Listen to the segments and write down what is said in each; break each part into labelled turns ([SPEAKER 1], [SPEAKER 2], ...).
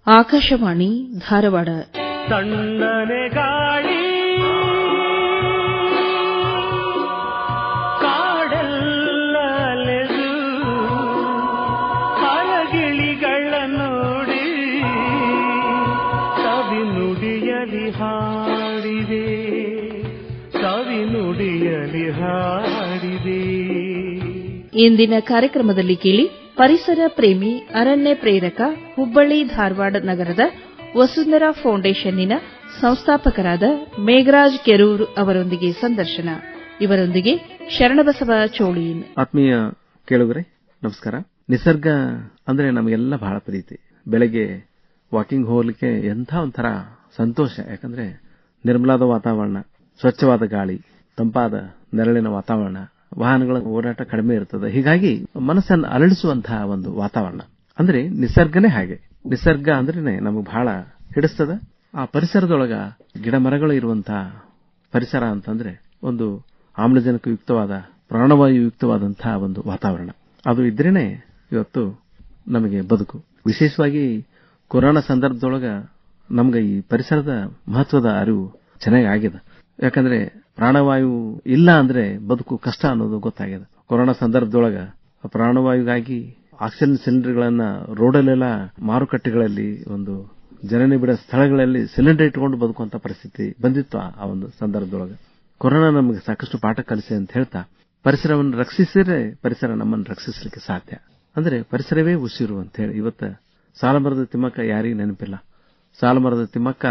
[SPEAKER 1] ಆಕಾಶವಾಣಿ ಧಾರವಾಡ.
[SPEAKER 2] ತಣ್ಣನೆ ಗಾಳಿ ಕಾಡೆಲ್ಲ ಅಲೆದು ಹರಗಿಳಿಗಳ ನೋಡಿ ಕವಿ ನುಡಿಯಲಿ ಹಾಡಿದೆ, ಕವಿ ನುಡಿಯಲಿ ಹಾಡಿದೆ.
[SPEAKER 1] ಇಂದಿನ ಕಾರ್ಯಕ್ರಮದಲ್ಲಿ ಕೇಳಿ ಪರಿಸರ ಪ್ರೇಮಿ ಅರಣ್ಯ ಪ್ರೇರಕ ಹುಬ್ಬಳ್ಳಿ ಧಾರವಾಡ ನಗರದ ವಸುಂಧರಾ ಫೌಂಡೇಶನ್ನಿನ ಸಂಸ್ಥಾಪಕರಾದ ಮೇಘರಾಜ್ ಕೆರೂರ್ ಅವರೊಂದಿಗೆ ಸಂದರ್ಶನ. ಇವರೊಂದಿಗೆ ಶರಣಬಸವ ಚೋಳೀನ್.
[SPEAKER 3] ಆತ್ಮೀಯ ಕೇಳುಗರೆ ನಮಸ್ಕಾರ. ನಿಸರ್ಗ ಅಂದ್ರೆ ನಮಗೆಲ್ಲ ಬಹಳ ಪ್ರೀತಿ. ಬೆಳಗ್ಗೆ ವಾಕಿಂಗ್ ಹೋಗ್ಲಿಕ್ಕೆ ಎಂಥ ಒಂಥರ ಸಂತೋಷ. ಯಾಕಂದ್ರೆ ನಿರ್ಮಲಾದ ವಾತಾವರಣ, ಸ್ವಚ್ಛವಾದ ಗಾಳಿ, ತಂಪಾದ ನೆರಳಿನ ವಾತಾವರಣ, ವಾಹನಗಳ ಓಡಾಟ ಕಡಿಮೆ ಇರ್ತದೆ. ಹೀಗಾಗಿ ಮನಸ್ಸನ್ನು ಅರಳಿಸುವಂತಹ ಒಂದು ವಾತಾವರಣ ಅಂದ್ರೆ ನಿಸರ್ಗನೇ ಹಾಗೆ. ನಿಸರ್ಗ ಅಂದ್ರೆ ನಮಗೆ ಬಹಳ ಹಿಡಿಸ್ತದ. ಆ ಪರಿಸರದೊಳಗ ಗಿಡ ಮರಗಳು ಇರುವಂತಹ ಪರಿಸರ ಅಂತಂದ್ರೆ ಒಂದು ಆಮ್ಲಜನಕ ಯುಕ್ತವಾದ, ಪ್ರಾಣವಾಯು ಯುಕ್ತವಾದಂತಹ ಒಂದು ವಾತಾವರಣ. ಅದು ಇದ್ರೇನೆ ಇವತ್ತು ನಮಗೆ ಬದುಕು. ವಿಶೇಷವಾಗಿ ಕೊರೋನಾ ಸಂದರ್ಭದೊಳಗ ನಮ್ಗೆ ಈ ಪರಿಸರದ ಮಹತ್ವದ ಅರಿವು ಚೆನ್ನಾಗಿ ಆಗಿದೆ. ಯಾಕಂದ್ರೆ ಪ್ರಾಣವಾಯು ಇಲ್ಲ ಅಂದ್ರೆ ಬದುಕು ಕಷ್ಟ ಅನ್ನೋದು ಗೊತ್ತಾಗಿದೆ. ಕೊರೋನಾ ಸಂದರ್ಭದೊಳಗ ಪ್ರಾಣವಾಯುಗಾಗಿ ಆಕ್ಸಿಜನ್ ಸಿಲಿಂಡರ್ಗಳನ್ನ ರೋಡಲ್ಲೆಲ್ಲ, ಮಾರುಕಟ್ಟೆಗಳಲ್ಲಿ, ಒಂದು ಜನನಿಬಿಡ ಸ್ಥಳಗಳಲ್ಲಿ ಸಿಲಿಂಡರ್ ಇಟ್ಟುಕೊಂಡು ಬದುಕುವಂತ ಪರಿಸ್ಥಿತಿ ಬಂದಿತ್ತು. ಆ ಒಂದು ಸಂದರ್ಭದೊಳಗ ಕೊರೋನಾ ನಮಗೆ ಸಾಕಷ್ಟು ಪಾಠ ಕಲಿಸಿ ಅಂತ ಹೇಳ್ತಾ, ಪರಿಸರವನ್ನು ರಕ್ಷಿಸಿದ್ರೆ ಪರಿಸರ ನಮ್ಮನ್ನು ರಕ್ಷಿಸಲಿಕ್ಕೆ ಸಾಧ್ಯ. ಅಂದ್ರೆ ಪರಿಸರವೇ ಉಸಿರು ಅಂತ ಹೇಳಿ ಇವತ್ತು ಸಾಲಮರದ ತಿಮ್ಮಕ್ಕ ಯಾರಿಗೂ ನೆನಪಿಲ್ಲ. ಸಾಲಮರದ ತಿಮ್ಮಕ್ಕ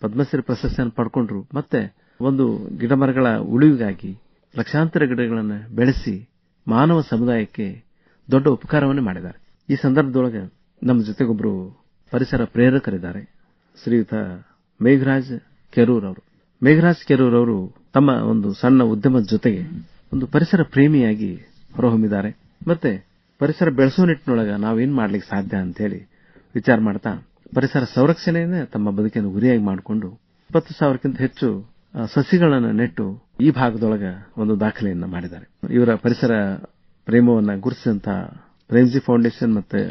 [SPEAKER 3] ಪದ್ಮಶ್ರೀ ಪ್ರಶಸ್ತಿಯನ್ನು ಪಡ್ಕೊಂಡ್ರು. ಮತ್ತೆ ಒಂದು ಗಿಡಮರಗಳ ಉಳಿವಿಗಾಗಿ ಲಕ್ಷಾಂತರ ಗಿಡಗಳನ್ನು ಬೆಳೆಸಿ ಮಾನವ ಸಮುದಾಯಕ್ಕೆ ದೊಡ್ಡ ಉಪಕಾರವನ್ನು ಮಾಡಿದ್ದಾರೆ. ಈ ಸಂದರ್ಭದೊಳಗೆ ನಮ್ಮ ಜೊತೆಗೊಬ್ಬರು ಪರಿಸರ ಪ್ರೇರಕರಿದ್ದಾರೆ, ಶ್ರೀಯುತ ಮೇಘರಾಜ್ ಕೆರೂರ್ ಅವರು. ಮೇಘರಾಜ್ ಕೆರೂರ್ ಅವರು ತಮ್ಮ ಒಂದು ಸಣ್ಣ ಉದ್ಯಮದ ಜೊತೆಗೆ ಒಂದು ಪರಿಸರ ಪ್ರೇಮಿಯಾಗಿ ಹೊರಹೊಮ್ಮಿದ್ದಾರೆ. ಮತ್ತೆ ಪರಿಸರ ಬೆಳೆಸೋ ನಿಟ್ಟಿನೊಳಗ ನಾವೇನ್ ಮಾಡ್ಲಿಕ್ಕೆ ಸಾಧ್ಯ ಅಂತ ಹೇಳಿ ವಿಚಾರ ಮಾಡ್ತಾ ಪರಿಸರ ಸಂರಕ್ಷಣೆಯನ್ನೇ ತಮ್ಮ ಬದುಕಿನ ಗುರಿಯಾಗಿ ಮಾಡಿಕೊಂಡು 20,000ಕ್ಕಿಂತ ಹೆಚ್ಚು ಸಸಿಗಳನ್ನು ನೆಟ್ಟು ಈ ಭಾಗದೊಳಗ ಒಂದು ದಾಖಲೆಯನ್ನ ಮಾಡಿದ್ದಾರೆ. ಇವರ ಪರಿಸರ ಪ್ರೇಮವನ್ನ ಗುರುತಿಸಿದಂತಹ ಪ್ರೇಮ್ಜಿ ಫೌಂಡೇಶನ್ ಮತ್ತೆ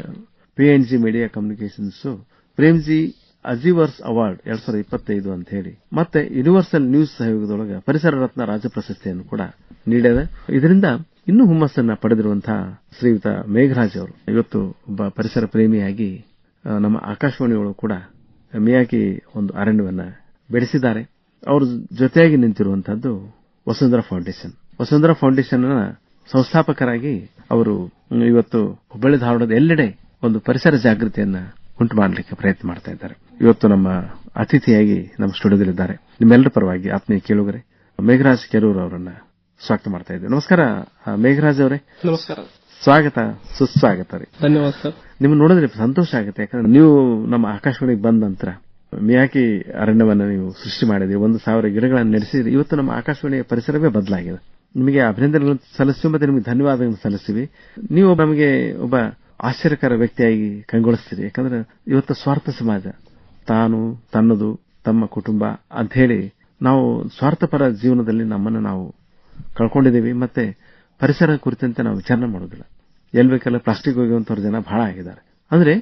[SPEAKER 3] PNG media communications Premji achievers award 2025 ಅಂತ ಹೇಳಿ, ಮತ್ತೆ ಯೂನಿವರ್ಸಲ್ ನ್ಯೂಸ್ ಸಹಯೋಗದೊಳಗ ಪರಿಸರ ರತ್ನ ರಾಜ್ಯ ಪ್ರಶಸ್ತಿಯನ್ನು ಕೂಡ ನೀಡಿದೆ. ಇದರಿಂದ ಇನ್ನೂ ಹುಮ್ಮಸ್ಸನ್ನ ಪಡೆದಿರುವಂತಹ ಶ್ರೀಯುತ ಮೇಘರಾಜ್ ಅವರು ಇವತ್ತು ಒಬ್ಬ ಪರಿಸರ ಪ್ರೇಮಿಯಾಗಿ ನಮ್ಮ ಆಕಾಶವಾಣಿಯೊಳಗೂ ಕೂಡ ಮಿಯಾಕಿ ಒಂದು ಅರಣ್ಯವನ್ನ ಬೆಳೆಸಿದ್ದಾರೆ. ಅವ್ರ ಜೊತೆಯಾಗಿ ನಿಂತಿರುವಂತಹದ್ದು ವಸುಂಧರಾ ಫೌಂಡೇಶನ್. ವಸುಂಧರಾ ಫೌಂಡೇಶನ್ ಸಂಸ್ಥಾಪಕರಾಗಿ ಅವರು ಇವತ್ತು ಹುಬ್ಬಳ್ಳಿ ಧಾರವಾಡದ ಎಲ್ಲೆಡೆ ಒಂದು ಪರಿಸರ ಜಾಗೃತಿಯನ್ನ ಉಂಟು ಮಾಡಲಿಕ್ಕೆ ಪ್ರಯತ್ನ ಮಾಡ್ತಾ ಇದ್ದಾರೆ. ಇವತ್ತು ನಮ್ಮ ಅತಿಥಿಯಾಗಿ ನಮ್ಮ ಸ್ಟುಡಿಯೋದಲ್ಲಿದ್ದಾರೆ. ನಿಮ್ಮೆಲ್ಲರ ಪರವಾಗಿ ಆತ್ಮೀಯ ಕೇಳುಗರೆ ಮೇಘರಾಜ್ ಕೆರೂರ್ ಅವರನ್ನ ಸ್ವಾಗತ ಮಾಡ್ತಾ ಇದ್ದೇವೆ. ನಮಸ್ಕಾರ ಮೇಘರಾಜ್ ಅವರೇ.
[SPEAKER 4] ನಮಸ್ಕಾರ.
[SPEAKER 3] ಸ್ವಾಗತ, ಸುಸ್ವಾಗತ ರೀ.
[SPEAKER 4] ಧನ್ಯವಾದ ಸರ್.
[SPEAKER 3] ನಿಮ್ಮನ್ನು ನೋಡಿದ್ರೆ ಸಂತೋಷ ಆಗುತ್ತೆ. ಯಾಕಂದ್ರೆ ನೀವು ನಮ್ಮ ಆಕಾಶವಾಣಿಗೆ ಬಂದ ನಂತರ ಮಿಯಾಕಿ ಅರಣ್ಯವನ್ನ ನೀವು ಸೃಷ್ಟಿ ಮಾಡಿದ್ರಿ, 1,000 ಗಿಡಗಳನ್ನು ನಡೆಸಿದ್ರಿ. ಇವತ್ತು ನಮ್ಮ ಆಕಾಶವಾಣಿಯ ಪರಿಸರವೇ ಬದಲಾಗಿದೆ. ನಿಮಗೆ ಅಭಿನಂದನೆಗಳನ್ನು ಸಲ್ಲಿಸ್ತೀವಿ, ಮತ್ತೆ ನಿಮಗೆ ಧನ್ಯವಾದಗಳನ್ನು ಸಲ್ಲಿಸ್ತೀವಿ. ನೀವು ನಮಗೆ ಒಬ್ಬ ಆಶ್ಚರ್ಯಕರ ವ್ಯಕ್ತಿಯಾಗಿ ಕಂಗೊಳಿಸ್ತೀರಿ. ಯಾಕಂದ್ರೆ ಇವತ್ತು ಸ್ವಾರ್ಥ ಸಮಾಜ, ತಾನು, ತನ್ನದು, ತಮ್ಮ ಕುಟುಂಬ ಅಂತ ಹೇಳಿ ನಾವು ಸ್ವಾರ್ಥಪರ ಜೀವನದಲ್ಲಿ ನಮ್ಮನ್ನು ನಾವು ಕಳ್ಕೊಂಡಿದ್ದೀವಿ. ಮತ್ತೆ ಪರಿಸರ ಕುರಿತಂತೆ ನಾವು ವಿಚಾರಣೆ ಮಾಡೋದಿಲ್ಲ. ಎಲ್ಲಿ ಬೇಕೆಲ್ಲ ಪ್ಲಾಸ್ಟಿಕ್ ಹೋಗುವಂತವ್ರ ಜನ ಬಹಳ ಆಗಿದ್ದಾರೆ. ಅಂದ್ರೆ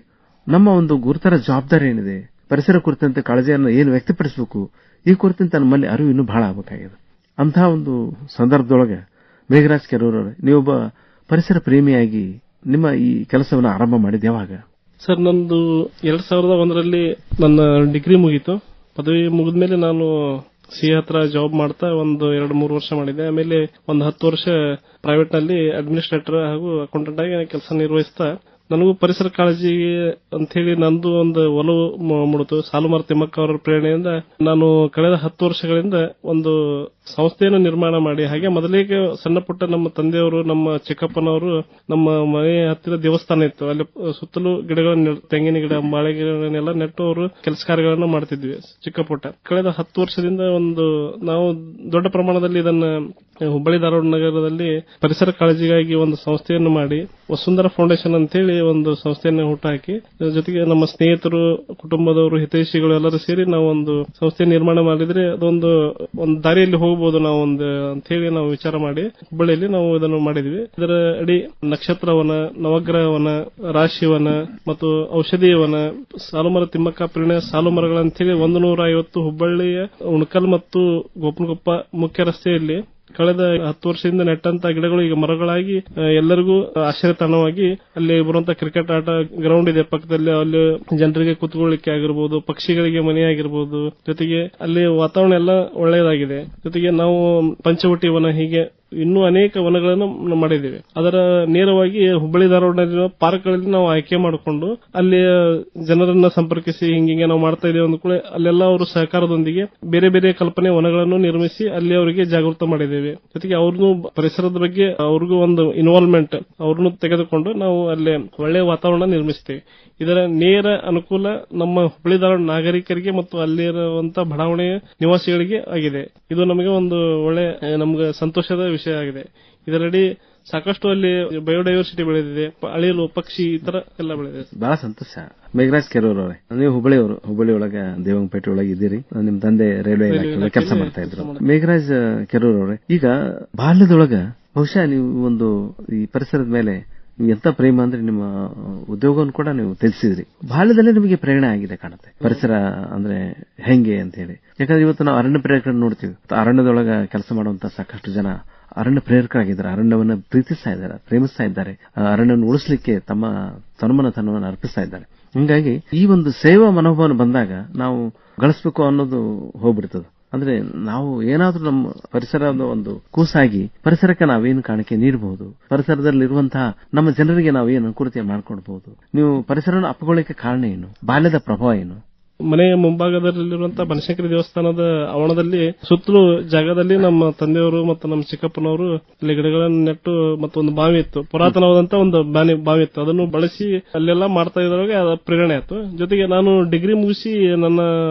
[SPEAKER 3] ನಮ್ಮ ಒಂದು ಗುರುತರ ಜವಾಬ್ದಾರಿ ಏನಿದೆ, ಪರಿಸರ ಕುರಿತಂತೆ ಕಾಳಜಿಯನ್ನು ಏನು ವ್ಯಕ್ತಪಡಿಸಬೇಕು, ಈ ಕುರಿತಂತೆ ನಮ್ಮಲ್ಲಿ ಅರಿವು ಇನ್ನೂ ಬಹಳ ಆಗಬೇಕಾಗಿದೆ. ಅಂತಹ ಒಂದು ಸಂದರ್ಭದೊಳಗೆ ಮೇಘರಾಜ್ ಕೆರೂರ್ ಅವರೇ, ನೀವೊಬ್ಬ ಪರಿಸರ ಪ್ರೇಮಿಯಾಗಿ ನಿಮ್ಮ ಈ ಕೆಲಸವನ್ನು ಆರಂಭ ಮಾಡಿದ ಯಾವಾಗ?
[SPEAKER 4] ಸರ್, ನಂದು 2001ರಲ್ಲಿ ನನ್ನ ಡಿಗ್ರಿ ಮುಗೀತು. ಪದವಿ ಮುಗಿದ್ಮೇಲೆ ನಾನು CA ಹತ್ರ ಜಾಬ್ ಮಾಡ್ತಾ ಒಂದು 2-3 ವರ್ಷ ಮಾಡಿದೆ. ಆಮೇಲೆ ಒಂದು 10 ವರ್ಷ ಪ್ರೈವೇಟ್ ನಲ್ಲಿ ಅಡ್ಮಿನಿಸ್ಟ್ರೇಟರ್ ಹಾಗೂ ಅಕೌಂಟೆಂಟ್ ಆಗಿ ಕೆಲಸ ನಿರ್ವಹಿಸ್ತಾ ನನಗೂ ಪರಿಸರ ಕಾಳಜಿ ಅಂತ ಹೇಳಿ ನಂದು ಒಂದು ಒಲವು ಮೂಡಿತು. ಸಾಲುಮರ ತಿಮ್ಮಕ್ಕ ಅವರ ಪ್ರೇರಣೆಯಿಂದ ನಾನು ಕಳೆದ 10 ವರ್ಷಗಳಿಂದ ಒಂದು ಸಂಸ್ಥೆಯನ್ನು ನಿರ್ಮಾಣ ಮಾಡಿ, ಹಾಗೆ ಮೊದಲಿಗೆ ಸಣ್ಣ ಪುಟ್ಟ ನಮ್ಮ ತಂದೆಯವರು, ನಮ್ಮ ಚಿಕ್ಕಪ್ಪನವರು, ನಮ್ಮ ಮನೆಯ ಹತ್ತಿರ ದೇವಸ್ಥಾನ ಇತ್ತು, ಅಲ್ಲಿ ಸುತ್ತಲೂ ಗಿಡಗಳನ್ನು, ತೆಂಗಿನ ಗಿಡ, ಬಾಳೆ ಗಿಡಗಳನ್ನೆಲ್ಲ ನೆಟ್ಟು ಅವರು ಕೆಲಸ ಕಾರ್ಯಗಳನ್ನು ಮಾಡ್ತಿದ್ವಿ ಚಿಕ್ಕ ಪುಟ್ಟ. ಕಳೆದ 10 ವರ್ಷದಿಂದ ನಾವು ದೊಡ್ಡ ಪ್ರಮಾಣದಲ್ಲಿ ಇದನ್ನ ಹುಬ್ಬಳ್ಳಿ ಧಾರವಾಡ ನಗರದಲ್ಲಿ ಪರಿಸರ ಕಾಳಜಿಗಾಗಿ ಒಂದು ಸಂಸ್ಥೆಯನ್ನು ಮಾಡಿ ವಸುಂಧರಾ ಫೌಂಡೇಶನ್ ಅಂತೇಳಿ ಒಂದು ಸಂಸ್ಥೆಯನ್ನು ಹುಟ್ಟುಹಾಕಿ ಜೊತೆಗೆ ನಮ್ಮ ಸ್ನೇಹಿತರು, ಕುಟುಂಬದವರು, ಹಿತೈಷಿಗಳು ಎಲ್ಲರೂ ಸೇರಿ ನಾವು ಒಂದು ಸಂಸ್ಥೆ ನಿರ್ಮಾಣ ಮಾಡಿದ್ರೆ ಅದೊಂದು ದಾರಿಯಲ್ಲಿ ಹೋಗಬಹುದು ನಾವು ಒಂದು ಅಂತ ಹೇಳಿ ನಾವು ವಿಚಾರ ಮಾಡಿ ಹುಬ್ಬಳ್ಳಿಯಲ್ಲಿ ನಾವು ಇದನ್ನು ಮಾಡಿದ್ವಿ. ಇದರ ಅಡಿ ನಕ್ಷತ್ರವನ, ನವಗ್ರಹವನ, ರಾಶಿವನ ಮತ್ತು ಔಷಧೀಯ ವನ, ಸಾಲುಮರ ತಿಮ್ಮಕ್ಕ ಪ್ರೇರಣೆ ಸಾಲುಮರಗಳಂತೇಳಿ 150 ಹುಬ್ಬಳ್ಳಿಯ ಉಣಕಲ್ ಮತ್ತು ಗೋಪನಕೊಪ್ಪ ಮುಖ್ಯ ರಸ್ತೆಯಲ್ಲಿ ಕಳೆದ 10 ವರ್ಷದಿಂದ ನೆಟ್ಟಂತ ಗಿಡಗಳು ಈಗ ಮರಗಳಾಗಿ ಎಲ್ಲರಿಗೂ ಆಶ್ರಯ ತಾಣವಾಗಿ ಅಲ್ಲಿ ಬರುವಂತಹ ಕ್ರಿಕೆಟ್ ಆಟ ಗ್ರೌಂಡ್ ಇದೆ ಪಕ್ಕದಲ್ಲಿ, ಅಲ್ಲಿ ಜನರಿಗೆ ಕುತ್ಕೊಳ್ಳಿಕ್ಕೆ ಆಗಿರ್ಬೋದು, ಪಕ್ಷಿಗಳಿಗೆ ಮನೆ ಆಗಿರ್ಬೋದು, ಜೊತೆಗೆ ಅಲ್ಲಿ ವಾತಾವರಣ ಎಲ್ಲ ಒಳ್ಳೆಯದಾಗಿದೆ. ಜೊತೆಗೆ ನಾವು ಪಂಚವಟಿ ವನ ಹೀಗೆ ಇನ್ನೂ ಅನೇಕ ವನಗಳನ್ನು ಮಾಡಿದ್ದೇವೆ. ಅದರ ನೇರವಾಗಿ ಹುಬ್ಬಳ್ಳಿ ಧಾರವಾಡದಲ್ಲಿರುವ ಪಾರ್ಕ್ಗಳಲ್ಲಿ ನಾವು ಆಯ್ಕೆ ಮಾಡಿಕೊಂಡು ಅಲ್ಲಿ ಜನರನ್ನ ಸಂಪರ್ಕಿಸಿ ಹಿಂಗೆ ನಾವು ಮಾಡ್ತಾ ಇದ್ದೇವೆ ಅಂದ ಕೂಡ ಅಲ್ಲೆಲ್ಲ ಅವರು ಸಹಕಾರದೊಂದಿಗೆ ಬೇರೆ ಬೇರೆ ಕಲ್ಪನೆ ವನಗಳನ್ನು ನಿರ್ಮಿಸಿ ಅಲ್ಲಿ ಅವರಿಗೆ ಜಾಗೃತ ಮಾಡಿದ್ದೇವೆ. ಜೊತೆಗೆ ಅವ್ರನ್ನು ಪರಿಸರದ ಬಗ್ಗೆ ಅವ್ರಿಗೂ ಒಂದು ಇನ್ವಾಲ್ವ್ಮೆಂಟ್ ಅವ್ರನ್ನು ತೆಗೆದುಕೊಂಡು ನಾವು ಅಲ್ಲಿ ಒಳ್ಳೆಯ ವಾತಾವರಣ ನಿರ್ಮಿಸ್ತೇವೆ. ಇದರ ನೇರ ಅನುಕೂಲ ನಮ್ಮ ಹುಬ್ಬಳ್ಳಿ ಧಾರವಾಡ ನಾಗರಿಕರಿಗೆ ಮತ್ತು ಅಲ್ಲಿರುವಂತಹ ಬಡಾವಣೆಯ ನಿವಾಸಿಗಳಿಗೆ ಆಗಿದೆ. ಇದು ನಮಗೆ ಒಂದು ಒಳ್ಳೆ ನಮ್ಗೆ ಸಂತೋಷದ ವಿಷಯ ಆಗಿದೆ. ಇದರಡಿ ಸಾಕಷ್ಟು ಅಲ್ಲಿ ಬಯೋಡೈವರ್ಸಿಟಿ ಬೆಳೆದಿದೆ, ಅಳಿಲು, ಪಕ್ಷಿ ಈ ತರ ಎಲ್ಲ ಬೆಳೆದಿದೆ.
[SPEAKER 3] ಬಹಳ ಸಂತೋಷ. ಮೇಘರಾಜ್ ಕೆರೂರ್ ಅವರೇ, ನೀವು ಹುಬ್ಬಳ್ಳಿಯವರು, ಹುಬ್ಬಳ್ಳಿ ಒಳಗೆ ದೇವಂಗಪೇಟೆ ಒಳಗೆ ಇದ್ದೀರಿ. ನಿಮ್ ತಂದೆ ರೈಲ್ವೆ ಇಲಾಖೆ ಕೆಲಸ ಮಾಡ್ತಾ ಇದ್ರು. ಮೇಘರಾಜ್ ಕೆರೂರ್ ಅವರೇ, ಈಗ ಬಾಲ್ಯದೊಳಗ ಬಹುಶಃ ನೀವು ಒಂದು ಈ ಪರಿಸರದ ಮೇಲೆ ಎಂತ ಪ್ರೇಮ ಅಂದ್ರೆ ನಿಮ್ಮ ಉದ್ಯೋಗವನ್ನು ಕೂಡ ನೀವು ತಿಳಿಸಿದ್ರಿ. ಬಾಲ್ಯದಲ್ಲೇ ನಿಮಗೆ ಪ್ರೇರಣೆ ಆಗಿದೆ ಕಾಣುತ್ತೆ ಪರಿಸರ ಅಂದ್ರೆ ಹೆಂಗೆ ಅಂತ ಹೇಳಿ. ಯಾಕಂದ್ರೆ ಇವತ್ತು ನಾವು ಅರಣ್ಯ ಪ್ರೇರಕರನ್ನು ನೋಡ್ತೀವಿ. ಅರಣ್ಯದೊಳಗ ಕೆಲಸ ಮಾಡುವಂತ ಸಾಕಷ್ಟು ಜನ ಅರಣ್ಯ ಪ್ರೇರಕರಾಗಿದ್ದಾರೆ, ಅರಣ್ಯವನ್ನು ಪ್ರೀತಿಸ್ತಾ ಇದ್ದಾರೆ, ಪ್ರೇಮಿಸ್ತಾ ಇದ್ದಾರೆ, ಅರಣ್ಯವನ್ನು ಉಳಿಸಲಿಕ್ಕೆ ತಮ್ಮ ತನುಮನ ಅರ್ಪಿಸ್ತಾ ಇದ್ದಾರೆ. ಹಿಂಗಾಗಿ ಈ ಒಂದು ಸೇವಾ ಮನೋಭಾವನೆ ಬಂದಾಗ ನಾವು ಗಳಿಸಬೇಕು ಅನ್ನೋದು ಹೋಗ್ಬಿಡ್ತದೆ. ಅಂದ್ರೆ ನಾವು ಏನಾದ್ರೂ ನಮ್ಮ ಪರಿಸರದ ಒಂದು ಕೂಸಾಗಿ ಪರಿಸರಕ್ಕೆ ನಾವೇನು ಕಾಣಿಕೆ ನೀಡಬಹುದು, ಪರಿಸರದಲ್ಲಿರುವಂತಹ ನಮ್ಮ ಜನರಿಗೆ ನಾವೇನು ಅನುಕೂಲತೆ ಮಾಡ್ಕೊಡ್ಬಹುದು. ನೀವು ಪರಿಸರವನ್ನು ಅಪ್ಪಗೊಳ್ಳಕ್ಕೆ ಕಾರಣ ಏನು? ಬಾಲ್ಯದ ಪ್ರಭಾವ ಏನು?
[SPEAKER 4] ಮನೆಯ ಮುಂಭಾಗದಲ್ಲಿರುವಂತಹ ಬನಶಂಕರಿ ದೇವಸ್ಥಾನದ ಆವರಣದಲ್ಲಿ ಸುತ್ತಲೂ ಜಾಗದಲ್ಲಿ ನಮ್ಮ ತಂದೆಯವರು ಮತ್ತು ನಮ್ಮ ಚಿಕ್ಕಪ್ಪನವರು ಅಲ್ಲಿ ಗಿಡಗಳನ್ನು ನೆಟ್ಟು ಮತ್ತೊಂದು ಬಾವಿ ಇತ್ತು, ಪುರಾತನವಾದಂತಹ ಒಂದು ಬಾವಿ ಇತ್ತು. ಅದನ್ನು ಬಳಸಿ ಅಲ್ಲೆಲ್ಲ ಮಾಡ್ತಾ ಇದ್ರೊಳಗೆ ಅದ ಪ್ರೇರಣೆ ಆಯ್ತು. ಜೊತೆಗೆ ನಾನು ಡಿಗ್ರಿ ಮುಗಿಸಿ ನನ್ನ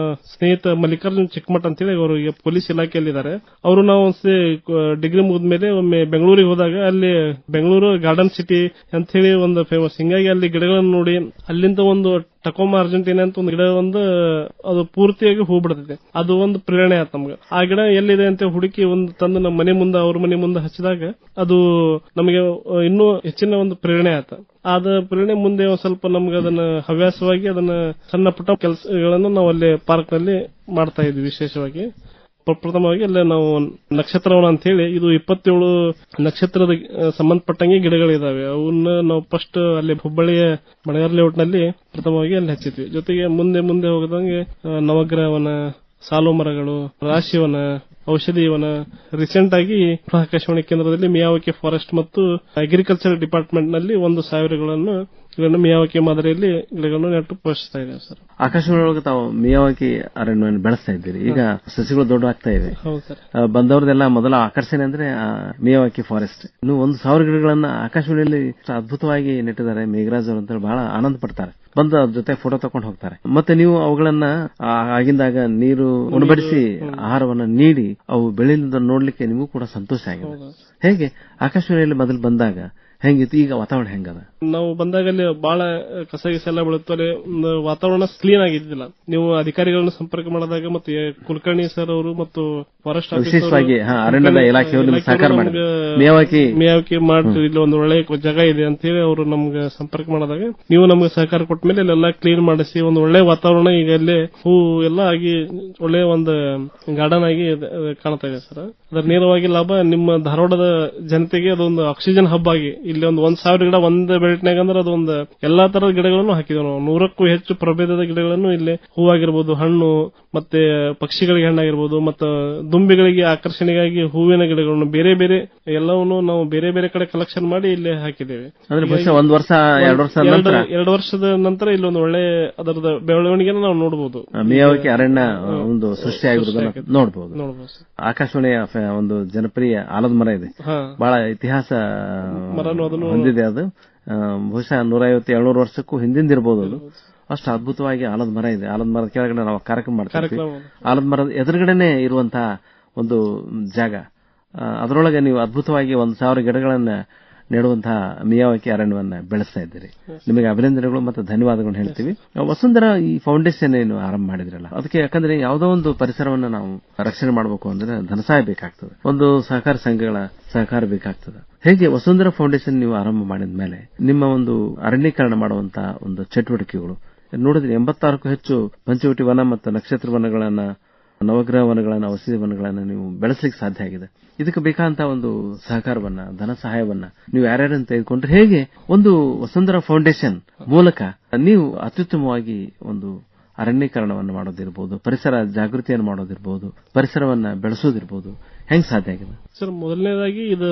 [SPEAKER 4] ಸ್ನೇಹಿತ ಮಲ್ಲಿಕಾರ್ಜುನ್ ಚಿಕ್ಕಮಠ ಅಂತೇಳಿ ಅವರು ಈಗ ಪೊಲೀಸ್ ಇಲಾಖೆಯಲ್ಲಿದ್ದಾರೆ. ಅವರು ನಾವು ಡಿಗ್ರಿ ಮುಗಿದ ಮೇಲೆ ಒಮ್ಮೆ ಬೆಂಗಳೂರಿಗೆ ಹೋದಾಗ ಅಲ್ಲಿ ಬೆಂಗಳೂರು ಗಾರ್ಡನ್ ಸಿಟಿ ಅಂತ ಹೇಳಿ ಒಂದು ಫೇಮಸ್. ಹಿಂಗಾಗಿ ಅಲ್ಲಿ ಗಿಡಗಳನ್ನು ನೋಡಿ ಅಲ್ಲಿಂದ ಒಂದು ಟಕೋಮಾ ಅರ್ಜೆಂಟೀನಾ ಅಂತ ಒಂದು ಗಿಡ ಒಂದು ಅದು ಪೂರ್ತಿಯಾಗಿ ಹೂ ಬಿಡ್ತದೆ. ಅದು ಒಂದು ಪ್ರೇರಣೆ ಆಯ್ತು ನಮ್ಗೆ. ಆ ಗಿಡ ಎಲ್ಲಿದೆ ಅಂತ ಹುಡುಕಿ ಒಂದು ತಂದು ನಮ್ಮ ಮನೆ ಮುಂದೆ ಅವ್ರ ಮನೆ ಮುಂದೆ ಹಚ್ಚಿದಾಗ ಅದು ನಮಗೆ ಇನ್ನೂ ಹೆಚ್ಚಿನ ಒಂದು ಪ್ರೇರಣೆ ಆಯ್ತು. ಆದ ಪ್ರೇರಣೆ ಮುಂದೆ ಒಂದ್ ಸ್ವಲ್ಪ ನಮ್ಗೆ ಅದನ್ನ ಹವ್ಯಾಸವಾಗಿ ಅದನ್ನ ಸಣ್ಣ ಪುಟ್ಟ ಕೆಲಸಗಳನ್ನು ನಾವು ಅಲ್ಲಿ ಪಾರ್ಕ್ ನಲ್ಲಿ ಮಾಡ್ತಾ ಇದ್ವಿ. ವಿಶೇಷವಾಗಿ ಪ್ರಥಮವಾಗಿ ಅಲ್ಲೇ ನಾವು ನಕ್ಷತ್ರವನ ಅಂತ ಹೇಳಿ ಇದು 27 ನಕ್ಷತ್ರದ ಸಂಬಂಧಪಟ್ಟಂಗೆ ಗಿಡಗಳಿದಾವೆ. ಅವನ್ನ ನಾವು ಫಸ್ಟ್ ಅಲ್ಲಿ ಹುಬ್ಬಳ್ಳಿಯ ಮಣಗಾರ್ ಲೇಔಟ್ ನಲ್ಲಿ ಪ್ರಥಮವಾಗಿ ಅಲ್ಲಿ ಹಚ್ಚಿದ್ವಿ. ಜೊತೆಗೆ ಮುಂದೆ ಹೋಗದಂಗೆ ನವಗ್ರಹವನ, ಸಾಲು ಮರಗಳು, ರಾಶಿವನ, ಔಷಧೀಯವನ, ರೀಸೆಂಟ್ ಆಗಿ ಆಕಾಶವಾಣಿ ಕೇಂದ್ರದಲ್ಲಿ ಮಿಯಾವಾಕಿ ಫಾರೆಸ್ಟ್ ಮತ್ತು ಅಗ್ರಿಕಲ್ಚರ್ ಡಿಪಾರ್ಟ್ಮೆಂಟ್ ನಲ್ಲಿ 1,000 ಗಿಡಗಳನ್ನು ಮಿಯಾವಾಕಿ ಮಾದರಿಯಲ್ಲಿ ಗಿಡಗಳನ್ನು ನೆಟ್ಟು ಪೋಷಿಸ್ತಾ ಇದ್ದೇವೆ ಸರ್.
[SPEAKER 3] ಆಕಾಶವಾಣಿ ಒಳಗೆ ತಾವು ಮಿಯಾವಾಕಿ ಅರಣ್ಯವನ್ನು ಬೆಳೆಸ್ತಾ ಇದ್ದೀರಿ. ಈಗ ಸಸಿಗಳು ದೊಡ್ಡ ಆಗ್ತಾ ಇವೆ. ಬಂದವ್ರದೆಲ್ಲ ಮೊದಲ ಆಕರ್ಷಣೆ ಅಂದ್ರೆ ಮಿಯಾವಾಕಿ ಫಾರೆಸ್ಟ್. ಇನ್ನು 1,000 ಗಿಡಗಳನ್ನ ಆಕಾಶವಾಣಿಯಲ್ಲಿ ಅದ್ಭುತವಾಗಿ ನೆಟ್ಟಿದ್ದಾರೆ. ಮೇಘರಾಜ್ ಅವರು ಅಂತ ಬಹಳ ಆನಂದ ಪಡ್ತಾರೆ. ಬಂದು ಅವ್ರ ಜೊತೆ ಫೋಟೋ ತಕೊಂಡು ಹೋಗ್ತಾರೆ. ಮತ್ತೆ ನೀವು ಅವುಗಳನ್ನ ಆಗಿಂದಾಗ ನೀರು ಉಣಬಡಿಸಿ ಆಹಾರವನ್ನ ನೀಡಿ ಅವು ಬೆಳೆಯುವುದನ್ನು ನೋಡ್ಲಿಕ್ಕೆ ನಿಮಗೂ ಕೂಡ ಸಂತೋಷ ಆಗಿದೆ. ಹೇಗೆ ಆಕಾಶವಾಣಿಯಲ್ಲಿ ಮೊದಲು ಬಂದಾಗ ಹೆಂಗಿತ್ತು, ಈಗ ವಾತಾವರಣ ಹೆಂಗದ?
[SPEAKER 4] ನಾವು ಬಂದಾಗ ಅಲ್ಲಿ ಬಹಳ ಕಸ ಗಿಸ ಎಲ್ಲ ಬೀಳುತ್ತಲ್ಲಿ ವಾತಾವರಣ ಕ್ಲೀನ್ ಆಗಿದ್ದಿಲ್ಲ. ನೀವು ಅಧಿಕಾರಿಗಳನ್ನು ಸಂಪರ್ಕ ಮಾಡಿದಾಗ ಮತ್ತೆ ಕುಲಕರ್ಣಿ ಸರ್ ಅವರು ಮತ್ತು ಫಾರೆಸ್ಟ್
[SPEAKER 3] ವಿಶೇಷವಾಗಿ ಅರಣ್ಯದ ಇಲಾಖೆಯವರು ಸಹಕಾರ ಮಾಡಿ
[SPEAKER 4] ಮಿಯಾವಾಕಿ ಮಾಡ್ತೀವಿ, ಇಲ್ಲಿ ಒಂದು ಒಳ್ಳೆ ಜಾಗ ಇದೆ ಅಂತ ಹೇಳಿ ಅವರು ನಮ್ಗೆ ಸಂಪರ್ಕ ಮಾಡಿದಾಗ ನೀವು ನಮ್ಗೆ ಸಹಕಾರ ಕೊಟ್ಟ ಮೇಲೆ ಇಲ್ಲೆಲ್ಲ ಕ್ಲೀನ್ ಮಾಡಿಸಿ ಒಂದು ಒಳ್ಳೆ ವಾತಾವರಣ ಈಗ ಅಲ್ಲಿ ಹೂ ಎಲ್ಲ ಆಗಿ ಒಳ್ಳೆ ಒಂದು ಗಾರ್ಡನ್ ಆಗಿ ಕಾಣ್ತಾ ಇದೆ ಸರ್. ಅದರ ನೇರವಾಗಿ ಲಾಭ ನಿಮ್ಮ ಧಾರವಾಡದ ಜನತೆಗೆ ಅದೊಂದು ಆಕ್ಸಿಜನ್ ಹಬ್ ಆಗಿ ಇಲ್ಲಿ ಒಂದು 1,000 ಗಿಡ ಒಂದೇ ಬೆಳೆಟ್ನಾಗ ಅಂದ್ರೆ ಅದೊಂದು ಎಲ್ಲಾ ತರದ ಗಿಡಗಳನ್ನು ಹಾಕಿದೆವು ನಾವು. 100ಕ್ಕೂ ಹೆಚ್ಚು ಪ್ರಭೇದದ ಗಿಡಗಳನ್ನು ಇಲ್ಲಿ ಹೂವಾಗಿರ್ಬೋದು, ಹಣ್ಣು ಮತ್ತೆ ಪಕ್ಷಿಗಳಿಗೆ ಹಣ್ಣಾಗಿರ್ಬೋದು, ಮತ್ತು ದುಂಬಿಗಳಿಗೆ ಆಕರ್ಷಣೆಗಾಗಿ ಹೂವಿನ ಗಿಡಗಳನ್ನು ಬೇರೆ ಬೇರೆ ಎಲ್ಲವನ್ನು ನಾವು ಬೇರೆ ಬೇರೆ ಕಡೆ ಕಲೆಕ್ಷನ್ ಮಾಡಿ ಇಲ್ಲಿ ಹಾಕಿದ್ದೇವೆ. ಎರಡು ವರ್ಷದ ನಂತರ ಇಲ್ಲಿ ಒಂದು ಒಳ್ಳೆ ಅದರದ ಬೆಳವಣಿಗೆ ನಾವು ನೋಡಬಹುದು.
[SPEAKER 3] ಮಿಯಾವಾಕಿ ಅರಣ್ಯ ಒಂದು ಸೃಷ್ಟಿಯಾಗಿರುವುದನ್ನು ನೋಡಬಹುದು. ಆಕಾಶವಾಣಿಯ ಒಂದು ಜನಪ್ರಿಯ ಆಲದ ಮರ ಇದೆ, ಬಹಳ ಇತಿಹಾಸ ಹೊಂದಿದೆ. ಅದು ಬಹುಶಃ 150-200 ವರ್ಷಕ್ಕೂ ಹಿಂದಿಂದಿರಬಹುದು. ಅದು ಅಷ್ಟು ಅದ್ಭುತವಾಗಿ ಆಲದ ಮರ ಇದೆ. ಆಲದ ಮರದ ಕೆಳಗಡೆ ನಾವು ಕಾರ್ಯಕ್ರಮ ಮಾಡ್ತೀವಿ. ಆಲದ ಮರದ ಎದುರುಗಡೆನೆ ಇರುವಂತಹ ಒಂದು ಜಾಗ ಅದರೊಳಗೆ ನೀವು ಅದ್ಭುತವಾಗಿ 1,000 ಗಿಡಗಳನ್ನ ನೆಡುವಂತಹ ಮಿಯಾವಾಕಿ ಅರಣ್ಯವನ್ನ ಬೆಳೆಸ್ತಾ ಇದ್ದೀರಿ. ನಿಮಗೆ ಅಭಿನಂದನೆಗಳು ಮತ್ತು ಧನ್ಯವಾದಗಳು ಹೇಳ್ತೀವಿ. ವಸುಂಧರಾ ಈ ಫೌಂಡೇಶನ್ ಏನು ಆರಂಭ ಮಾಡಿದ್ರಲ್ಲ, ಅದಕ್ಕೆ ಯಾಕಂದ್ರೆ ಯಾವುದೋ ಒಂದು ಪರಿಸರವನ್ನ ನಾವು ರಕ್ಷಣೆ ಮಾಡಬೇಕು ಅಂದ್ರೆ ಧನಸಹಾಯ ಬೇಕಾಗ್ತದೆ, ಒಂದು ಸಹಕಾರ ಸಂಘಗಳ ಸಹಕಾರ ಬೇಕಾಗ್ತದೆ. ಹೇಗೆ ವಸುಂಧರಾ ಫೌಂಡೇಶನ್ ನೀವು ಆರಂಭ ಮಾಡಿದ ಮೇಲೆ ನಿಮ್ಮ ಒಂದು ಅರಣ್ಯೀಕರಣ ಮಾಡುವಂತಹ ಒಂದು ಚಟುವಟಿಕೆಗಳು ನೋಡಿದ್ರೆ 86ಕ್ಕೂ ಹೆಚ್ಚು ಪಂಚವಟಿ ವನ ಮತ್ತು ನಕ್ಷತ್ರ ವನಗಳನ್ನ, ನವಗ್ರಹ ವನಗಳನ್ನ, ಔಷಧಿ ವನಗಳನ್ನ ನೀವು ಬೆಳೆಸಲಿಕ್ಕೆ ಸಾಧ್ಯ ಆಗಿದೆ. ಇದಕ್ಕೆ ಬೇಕಾದಂತಹ ಒಂದು ಸಹಕಾರವನ್ನ, ಧನ ಸಹಾಯವನ್ನ ನೀವು ಯಾರ್ಯಾರನ್ನು ತೆಗೆದುಕೊಂಡ್ರೆ ಹೇಗೆ ಒಂದು ವಸುಂಧರಾ ಫೌಂಡೇಶನ್ ಮೂಲಕ ನೀವು ಅತ್ಯುತ್ತಮವಾಗಿ ಒಂದು ಅರಣ್ಯೀಕರಣವನ್ನು ಮಾಡೋದಿರ್ಬೋದು, ಪರಿಸರ ಜಾಗೃತಿಯನ್ನು ಮಾಡೋದಿರ್ಬೋದು, ಪರಿಸರವನ್ನ ಬೆಳೆಸೋದಿರ್ಬೋದು, ಹೆಂಗ್ ಸಾಧ್ಯ ಆಗಿದೆ
[SPEAKER 4] ಸರ್? ಮೊದಲನೇದಾಗಿ ಇದು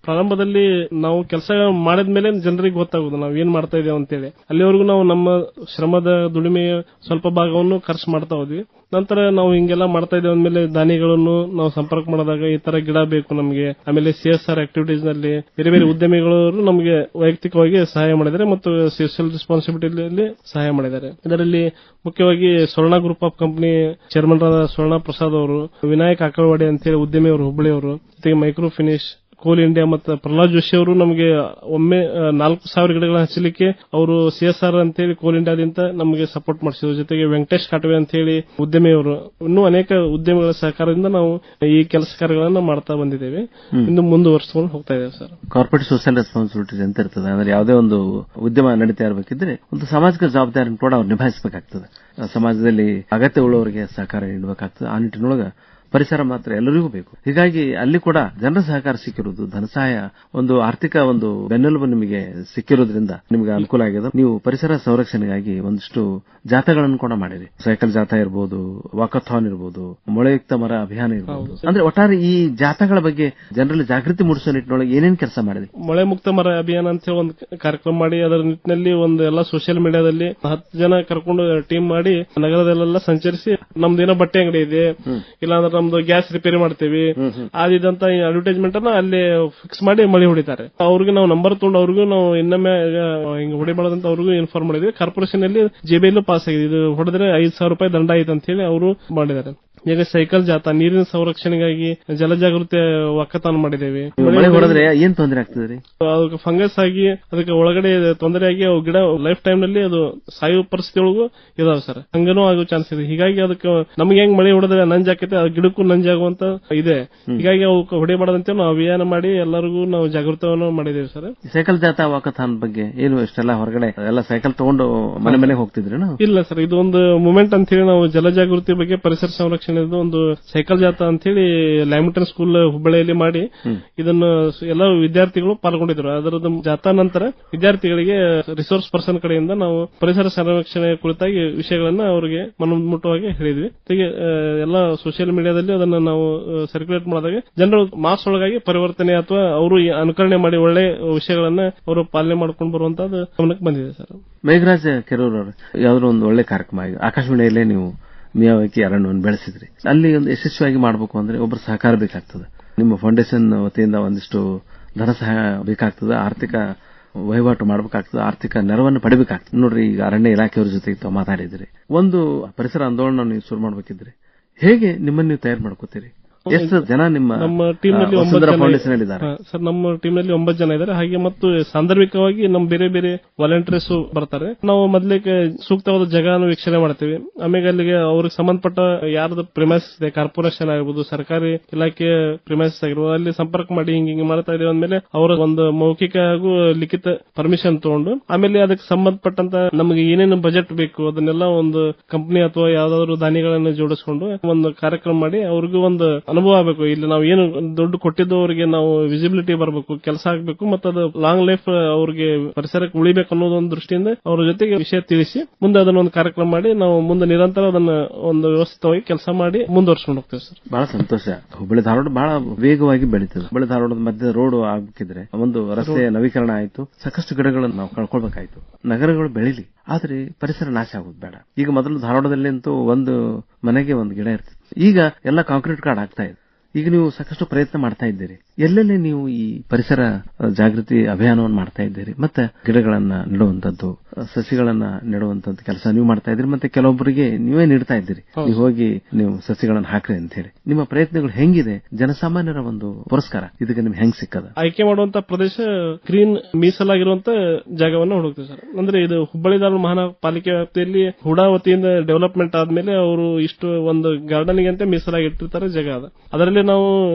[SPEAKER 4] ಪ್ರಾರಂಭದಲ್ಲಿ ನಾವು ಕೆಲಸ ಮಾಡಿದ್ಮೇಲೆ ಜನರಿಗೆ ಗೊತ್ತಾಗುದು ನಾವು ಏನ್ ಮಾಡ್ತಾ ಇದ್ದೇವೆ ಅಂತೇಳಿ. ಅಲ್ಲಿವರೆಗೂ ನಾವು ನಮ್ಮ ಶ್ರಮದ ದುಡಿಮೆಯ ಸ್ವಲ್ಪ ಭಾಗವನ್ನು ಖರ್ಚು ಮಾಡ್ತಾ ಹೋದ್ವಿ. ನಂತರ ನಾವು ಹಿಂಗೆಲ್ಲ ಮಾಡ್ತಾ ಇದ್ದೇವೆ ಅಂದ್ಮೇಲೆ ದಾನಿಗಳನ್ನು ನಾವು ಸಂಪರ್ಕ ಮಾಡಿದಾಗ ಈ ತರ ಗಿಡ ಬೇಕು ನಮಗೆ, ಆಮೇಲೆ CSR ಆಕ್ಟಿವಿಟೀಸ್ ನಲ್ಲಿ ಬೇರೆ ಬೇರೆ ಉದ್ಯಮಿಗಳು ನಮಗೆ ವೈಯಕ್ತಿಕವಾಗಿ ಸಹಾಯ ಮಾಡಿದ್ದಾರೆ ಮತ್ತು ಸೋಷಿಯಲ್ ರೆಸ್ಪಾನ್ಸಿಬಿಲಿಟಿಯಲ್ಲಿ ಸಹಾಯ ಮಾಡಿದ್ದಾರೆ. ಇದರಲ್ಲಿ ಮುಖ್ಯವಾಗಿ ಸ್ವರ್ಣ ಗ್ರೂಪ್ ಆಫ್ ಕಂಪನಿ ಚೇರ್ಮನ್ ಆದ ಸ್ವರ್ಣ ಪ್ರಸಾದ್ ಅವರು, ವಿನಾಯಕ್ ಆಕಳವಾಡಿ ಅಂತೇಳಿ ಉದ್ಯಮಿ ಅವರು ಹುಬ್ಬಳ್ಳಿಯವರು, ಜೊತೆಗೆ ಮೈಕ್ರೋ ಫಿನಿಶ್, ಕೋಲ್ ಇಂಡಿಯಾ ಮತ್ತು ಪ್ರಹ್ಲಾದ್ ಜೋಶಿ ಅವರು ನಮಗೆ ಒಮ್ಮೆ 4,000 ಗಿಡಗಳನ್ನ ಹಚ್ಚಲಿಕ್ಕೆ ಅವರು CSR ಅಂತೇಳಿ ಕೋಲ್ ಇಂಡಿಯಾದಿಂದ ನಮಗೆ ಸಪೋರ್ಟ್ ಮಾಡಿಸಿದ್ರು. ಜೊತೆಗೆ ವೆಂಕಟೇಶ್ ಕಾಟವೆ ಅಂತೇಳಿ ಉದ್ಯಮಿಯವರು, ಇನ್ನೂ ಅನೇಕ ಉದ್ಯಮಿಗಳ ಸಹಕಾರದಿಂದ ನಾವು ಈ ಕೆಲಸ ಕಾರ್ಯಗಳನ್ನ ಮಾಡ್ತಾ ಬಂದಿದ್ದೇವೆ. ಇನ್ನು ಮುಂದುವರಿಸಿಕೊಂಡು ಹೋಗ್ತಾ ಇದ್ದೇವೆ ಸರ್.
[SPEAKER 3] ಕಾರ್ಪೊರೇಟ್ ಸೋಷಿಯಲ್ ರೆಸ್ಪಾನ್ಸಿಬಿಲಿಟೀಸ್ ಅಂತ ಇರ್ತದೆ. ಅಂದ್ರೆ ಯಾವುದೇ ಒಂದು ಉದ್ಯಮ ನಡೀತಾ ಇರಬೇಕಿದ್ರೆ ಒಂದು ಸಾಮಾಜಿಕ ಜವಾಬ್ದಾರಿಯನ್ನು ಕೂಡ ಅವ್ರು ನಿಭಾಯಿಸಬೇಕಾಗ್ತದೆ. ಸಮಾಜದಲ್ಲಿ ಅಗತ್ಯ ಉಳ್ಳವರಿಗೆ ಸಹಕಾರ ನೀಡಬೇಕಾಗ್ತದೆ. ಆ ನಿಟ್ಟಿನೊಳಗೆ ಪರಿಸರ ಮಾತ್ರ ಎಲ್ಲರಿಗೂ ಬೇಕು. ಹೀಗಾಗಿ ಅಲ್ಲಿ ಕೂಡ ಜನರ ಸಹಕಾರ ಸಿಕ್ಕಿರುವುದು, ಧನಸಹಾಯ, ಒಂದು ಆರ್ಥಿಕ ಒಂದು ಬೆನ್ನೆಲುಬು ನಿಮಗೆ ಸಿಕ್ಕಿರೋದ್ರಿಂದ ನಿಮಗೆ ಅನುಕೂಲ ಆಗಿದೆ. ನೀವು ಪರಿಸರ ಸಂರಕ್ಷಣೆಗಾಗಿ ಒಂದಿಷ್ಟು ಜಾಥಾಗಳನ್ನು ಕೂಡ ಮಾಡಿರಿ. ಸೈಕಲ್ ಜಾಥಾ ಇರಬಹುದು, ವಾಕಥಾನ್ ಇರಬಹುದು, ಮೊಳೆಯುಕ್ತ ಮರ ಅಭಿಯಾನ ಇರಬಹುದು. ಅಂದ್ರೆ ಒಟ್ಟಾರೆ ಈ ಜಾಥಾಗಳ ಬಗ್ಗೆ ಜನರಲ್ಲಿ ಜಾಗೃತಿ ಮೂಡಿಸುವ ನಿಟ್ಟಿನೊಳಗೆ ಏನೇನು ಕೆಲಸ ಮಾಡಿದೆ?
[SPEAKER 4] ಮೊಳೆ ಮುಕ್ತ ಮರ ಅಭಿಯಾನ ಅಂತ ಒಂದು ಕಾರ್ಯಕ್ರಮ ಮಾಡಿ ಅದರ ನಿಟ್ಟಿನಲ್ಲಿ ಒಂದು ಎಲ್ಲ ಸೋಷಿಯಲ್ ಮೀಡಿಯಾದಲ್ಲಿ 10 ಜನ ಕರ್ಕೊಂಡು ಟೀಮ್ ಮಾಡಿ ನಗರದಲ್ಲೆಲ್ಲ ಸಂಚರಿಸಿ, ನಮ್ದೇನೋ ಬಟ್ಟೆ ಅಂಗಡಿ ಇದೆ, ಇಲ್ಲಾಂದ್ರೆ ನಮ್ದು ಗ್ಯಾಸ್ ರಿಪೇರಿ ಮಾಡ್ತೇವೆ ಆದಿದಂತ ಅಡ್ವರ್ಟೈಸ್ಮೆಂಟ್ ಅನ್ನ ಅಲ್ಲಿ ಫಿಕ್ಸ್ ಮಾಡಿ ಮಳೆ ಹೊಡಿತಾರೆ. ಅವ್ರಿಗೆ ನಾವು ನಂಬರ್ ತಗೊಂಡು ಅವ್ರಿಗೂ ನಾವು ಇನ್ನೊಮ್ಮೆ ಹಿಂಗ್ ಹೊಡಿಬಾರ್ದಂತ ಅವ್ರಿಗೂ ಇನ್ಫಾರ್ಮ್ ಮಾಡಿದ್ವಿ. ಕಾರ್ಪೊರೇಷನ್ ಅಲ್ಲಿ ಜೆಬಿಎಲ್ ಪಾಸ್ ಆಗಿದೆ, ಇದು ಹೊಡೆದ್ರೆ 5,000 ರೂಪಾಯಿ ದಂಡ ಆಯ್ತು ಅಂತ ಹೇಳಿ ಅವರು ಮಾಡಿದ್ದಾರೆ. ಈಗ ಸೈಕಲ್ ಜಾಥಾ, ನೀರಿನ ಸಂರಕ್ಷಣೆಗಾಗಿ ಜಲಜಾಗೃತಿ ವಾಕಥಾನ್ ಮಾಡಿದ್ದೇವೆ.
[SPEAKER 3] ಮಳೆ ಹೊಡೆದ್ರೆ ಏನ್ ತೊಂದರೆ ಆಗ್ತದೆ?
[SPEAKER 4] ಅದಕ್ಕೆ ಫಂಗಸ್ ಆಗಿ ಅದಕ್ಕೆ ಒಳಗಡೆ ತೊಂದರೆ ಆಗಿ ಅವು ಗಿಡ ಲೈಫ್ ಟೈಮ್ ನಲ್ಲಿ ಅದು ಸಾಯುವ ಪರಿಸ್ಥಿತಿ ಒಳಗೂ ಇದಾವೆ ಸರ್. ಹಂಗನೂ ಆಗೋ ಚಾನ್ಸ್ ಇದೆ. ಹೀಗಾಗಿ ಅದಕ್ಕೆ ನಮ್ಗೆ ಹೆಂಗ್ ಮಳೆ ಹೊಡೆದ್ರೆ ನಂಜಾಕೈತೆ, ಅದು ಗಿಡಕ್ಕೂ ನಂಜಾಗುವಂತ ಇದೆ. ಹೀಗಾಗಿ ಅವಕ್ಕೆ ಹೊಡೆಯಬಾರದಂತೆ ನಾವು ಅಭಿಯಾನ ಮಾಡಿ ಎಲ್ಲರಿಗೂ ನಾವು ಜಾಗೃತವನ್ನು ಮಾಡಿದ್ದೇವೆ ಸರ್.
[SPEAKER 3] ಸೈಕಲ್ ಜಾಥಾ ವಾಕಥಾನ್ ಬಗ್ಗೆ ಏನು ಇಷ್ಟೆಲ್ಲ ಹೊರಗಡೆ ಎಲ್ಲ ಸೈಕಲ್ ತಗೊಂಡು ಮನೆ ಮನೆಗೆ ಹೋಗ್ತಿದ್ರಿ? ಇಲ್ಲ
[SPEAKER 4] ಸರ್, ಇದು ಒಂದು ಮೂಮೆಂಟ್ ಅಂತ ಹೇಳಿ ನಾವು ಜಲಜಾಗೃತಿ ಬಗ್ಗೆ, ಪರಿಸರ ಸಂರಕ್ಷಣೆ ಒಂದು ಸೈಕಲ್ ಜಾಥಾ ಅಂತ ಹೇಳಿ ಲ್ಯಾಮಿಟನ್ ಸ್ಕೂಲ್ ಹುಬ್ಬಳ್ಳಿಯಲ್ಲಿ ಮಾಡಿ ಇದನ್ನು ಎಲ್ಲ ವಿದ್ಯಾರ್ಥಿಗಳು ಪಾಲ್ಗೊಂಡಿದ್ರು. ಅದರದ ಜಾಥಾ ನಂತರ ವಿದ್ಯಾರ್ಥಿಗಳಿಗೆ ರಿಸೋರ್ಸ್ ಪರ್ಸನ್ ಕಡೆಯಿಂದ ನಾವು ಪರಿಸರ ಸಂರಕ್ಷಣೆ ಕುರಿತಾಗಿ ವಿಷಯಗಳನ್ನ ಅವರಿಗೆ ಮನಮುಟ್ಟುವಾಗಿ ಹೇಳಿದ್ವಿ. ಜೊತೆಗೆ ಎಲ್ಲ ಸೋಷಿಯಲ್ ಮೀಡಿಯಾದಲ್ಲಿ ಅದನ್ನು ನಾವು ಸರ್ಕ್ಯುಲೇಟ್ ಮಾಡಿದಾಗ ಜನರು ಮಾಸ್ ಒಳಗಾಗಿ ಪರಿವರ್ತನೆ ಅಥವಾ ಅವರು ಅನುಕರಣೆ ಮಾಡಿ ಒಳ್ಳೆ ವಿಷಯಗಳನ್ನ ಅವರು ಪಾಲನೆ ಮಾಡ್ಕೊಂಡು ಬರುವಂತದ್ದು ಗಮನಕ್ಕೆ ಬಂದಿದೆ ಸರ್.
[SPEAKER 3] ಮೇಘರಾಜ್ ಕೆರೂರ್ ಅವರು ಯಾವ್ದಾದ್ರು ಒಂದು ಒಳ್ಳೆ ಕಾರ್ಯಕ್ರಮ ಆಕಾಶವಾಣಿಯಲ್ಲೇ ನೀವು ಮಿಯಾವಾಕಿ ಅರಣ್ಯವನ್ನು ಬೆಳೆಸಿದ್ರಿ. ಅಲ್ಲಿ ಒಂದು ಯಶಸ್ವಿಯಾಗಿ ಮಾಡಬೇಕು ಅಂದ್ರೆ ಒಬ್ಬರ ಸಹಕಾರ ಬೇಕಾಗ್ತದೆ. ನಿಮ್ಮ ಫೌಂಡೇಶನ್ ವತಿಯಿಂದ ಒಂದಿಷ್ಟು ಧನ ಸಹಾಯ ಬೇಕಾಗ್ತದೆ, ಆರ್ಥಿಕ ವಹಿವಾಟು ಮಾಡಬೇಕಾಗ್ತದೆ, ಆರ್ಥಿಕ ನೆರವನ್ನು ಪಡಿಬೇಕಾಗ್ತದೆ. ನೋಡ್ರಿ, ಈಗ ಅರಣ್ಯ ಇಲಾಖೆಯವರ ಜೊತೆ ಮಾತಾಡಿದ್ರಿ, ಒಂದು ಪರಿಸರ ಆಂದೋಲನ ನೀವು ಶುರು ಮಾಡಬೇಕಿದ್ರೆ ಹೇಗೆ ನಿಮ್ಮನ್ನು ನೀವು ತಯಾರು ಮಾಡ್ಕೋತೀರಿ? ಎಷ್ಟು ಜನ ನಮ್ಮ ಟೀಮ್ ನಲ್ಲಿ ಫೌಂಡೇಶನ್ ಇದ್ದಾರೆ
[SPEAKER 4] ಸರ್? ನಮ್ಮ ಟೀಮ್ ನಲ್ಲಿ 9 ಜನ ಇದ್ದಾರೆ. ಹಾಗೆ ಮತ್ತು ಸಾಂದರ್ಭಿಕವಾಗಿ ನಮ್ಮ ಬೇರೆ ಬೇರೆ ವಾಲಂಟಿಯರ್ಸ್ ಬರ್ತಾರೆ. ನಾವು ಮೊದಲಿಗೆ ಸೂಕ್ತವಾದ ಜಾಗವನ್ನು ವೀಕ್ಷಣೆ ಮಾಡ್ತೀವಿ. ಆಮೇಲೆ ಅಲ್ಲಿಗೆ ಅವ್ರಿಗೆ ಸಂಬಂಧಪಟ್ಟ ಯಾರ್ದು ಪ್ರಿಮೈಸಸ್ ಇದೆ, ಕಾರ್ಪೊರೇಷನ್ ಆಗಿರ್ಬೋದು, ಸರ್ಕಾರಿ ಇಲಾಖೆಯ ಪ್ರಿಮೈಸಸ್ ಆಗಿರ್ಬೋದು, ಅಲ್ಲಿ ಸಂಪರ್ಕ ಮಾಡಿ ಹಿಂಗೆ ಮಾಡ್ತಾ ಇದ್ದೇವೆ ಅಂದ್ಮೇಲೆ ಅವರ ಒಂದು ಮೌಖಿಕ ಹಾಗೂ ಲಿಖಿತ ಪರ್ಮಿಷನ್ ತಗೊಂಡು ಆಮೇಲೆ ಅದಕ್ಕೆ ಸಂಬಂಧಪಟ್ಟಂತ ನಮಗೆ ಏನೇನು ಬಜೆಟ್ ಬೇಕು ಅದನ್ನೆಲ್ಲ ಒಂದು ಕಂಪನಿ ಅಥವಾ ಯಾವ್ದಾದ್ರು ದಾನಿಗಳನ್ನು ಜೋಡಿಸಿಕೊಂಡು ಒಂದು ಕಾರ್ಯಕ್ರಮ ಮಾಡಿ ಅವ್ರಿಗೂ ಒಂದು ಅನುಭವ ಆಗಬೇಕು. ಇಲ್ಲಿ ನಾವು ಏನು ದುಡ್ಡು ಕೊಟ್ಟಿದ್ದು ಅವರಿಗೆ ನಾವು ವಿಸಿಬಿಲಿಟಿ ಬರಬೇಕು, ಕೆಲಸ ಆಗಬೇಕು, ಮತ್ತು ಅದು ಲಾಂಗ್ ಲೈಫ್ ಅವ್ರಿಗೆ ಪರಿಸರಕ್ಕೆ ಉಳಿಬೇಕು ಅನ್ನೋದು ಒಂದು ದೃಷ್ಟಿಯಿಂದ ಅವರ ಜೊತೆಗೆ ವಿಷಯ ತಿಳಿಸಿ ಮುಂದೆ ಅದನ್ನ ಒಂದು ಕಾರ್ಯಕ್ರಮ ಮಾಡಿ ನಾವು ಮುಂದೆ ನಿರಂತರ ಅದನ್ನ ಒಂದು ವ್ಯವಸ್ಥಿತವಾಗಿ ಕೆಲಸ ಮಾಡಿ ಮುಂದುವರ್ಸ್ಕೊಂಡು ಹೋಗ್ತೇವೆ ಸರ್.
[SPEAKER 3] ಬಹಳ ಸಂತೋಷ. ಹುಬ್ಬಳ್ಳಿ ಧಾರವಾಡ ಬಹಳ ವೇಗವಾಗಿ ಬೆಳೀತದೆ. ಹುಬ್ಬಳ್ಳಿ ಧಾರವಾಡದ ಮಧ್ಯೆ ರೋಡ್ ಆಗ್ಬೇಕಿದ್ರೆ ಒಂದು ರಸ್ತೆ ನವೀಕರಣ ಆಯ್ತು, ಸಾಕಷ್ಟು ಗಿಡಗಳನ್ನು ನಾವು ಕಳ್ಕೊಳ್ಬೇಕಾಯ್ತು. ನಗರಗಳು ಬೆಳೀಲಿ, ಆದ್ರೆ ಪರಿಸರ ನಾಶ ಆಗೋದು ಬೇಡ. ಈಗ ಮೊದಲು ಧಾರವಾಡದಲ್ಲಿ ಅಂತೂ ಒಂದು ಮನೆಗೆ ಒಂದು ಗಿಡ ಇರ್ತದೆ, ಈಗ ಎಲ್ಲ ಕಾಂಕ್ರೀಟ್ ಕಾರ್ಡ್ ಆಗ್ತಾ ಇದೆ. ಈಗ ನೀವು ಸಾಕಷ್ಟು ಪ್ರಯತ್ನ ಮಾಡ್ತಾ ಇದ್ದೀರಿ. ಎಲ್ಲೆಲ್ಲಿ ನೀವು ಈ ಪರಿಸರ ಜಾಗೃತಿ ಅಭಿಯಾನವನ್ನು ಮಾಡ್ತಾ ಇದ್ದೀರಿ, ಮತ್ತೆ ಗಿಡಗಳನ್ನ ನೆಡುವಂತದ್ದು, ಸಸಿಗಳನ್ನ ನೆಡುವಂತದ್ದು ಕೆಲಸ ನೀವು ಮಾಡ್ತಾ ಇದ್ದೀರಿ, ಮತ್ತೆ ಕೆಲವೊಬ್ಬರಿಗೆ ನೀವೇ ನೀಡ್ತಾ ಇದ್ದೀರಿ, ನೀವು ಹೋಗಿ ನೀವು ಸಸಿಗಳನ್ನ ಹಾಕ್ರಿ ಅಂತ ಹೇಳಿ. ನಿಮ್ಮ ಪ್ರಯತ್ನಗಳು ಹೆಂಗಿದೆ? ಜನಸಾಮಾನ್ಯರ ಒಂದು ಪುರಸ್ಕಾರ ಇದಕ್ಕೆ ನಿಮ್ಗೆ ಹೆಂಗ್ ಸಿಕ್ಕದ?
[SPEAKER 4] ಆಯ್ಕೆ ಮಾಡುವಂತ ಪ್ರದೇಶ ಗ್ರೀನ್ ಮೀಸಲಾಗಿರುವಂತ ಜಾಗವನ್ನು ಹುಡುಕ್ತೀವಿ ಸರ್. ಅಂದ್ರೆ ಇದು ಹುಬ್ಬಳ್ಳಿ ಧಾರವಾಡ ಮಹಾನಗರ ಪಾಲಿಕೆ ವ್ಯಾಪ್ತಿಯಲ್ಲಿ ಹುಡಾ ವತಿಯಿಂದ ಡೆವಲಪ್ಮೆಂಟ್ ಆದ್ಮೇಲೆ ಅವರು ಇಷ್ಟು ಒಂದು ಗಾರ್ಡನಿಂಗ್ ಅಂತ ಮೀಸಲಾಗಿ ಇಟ್ಟಿರ್ತಾರೆ ಜಾಗ ಅದ. ಅದರಲ್ಲಿ ನಾವು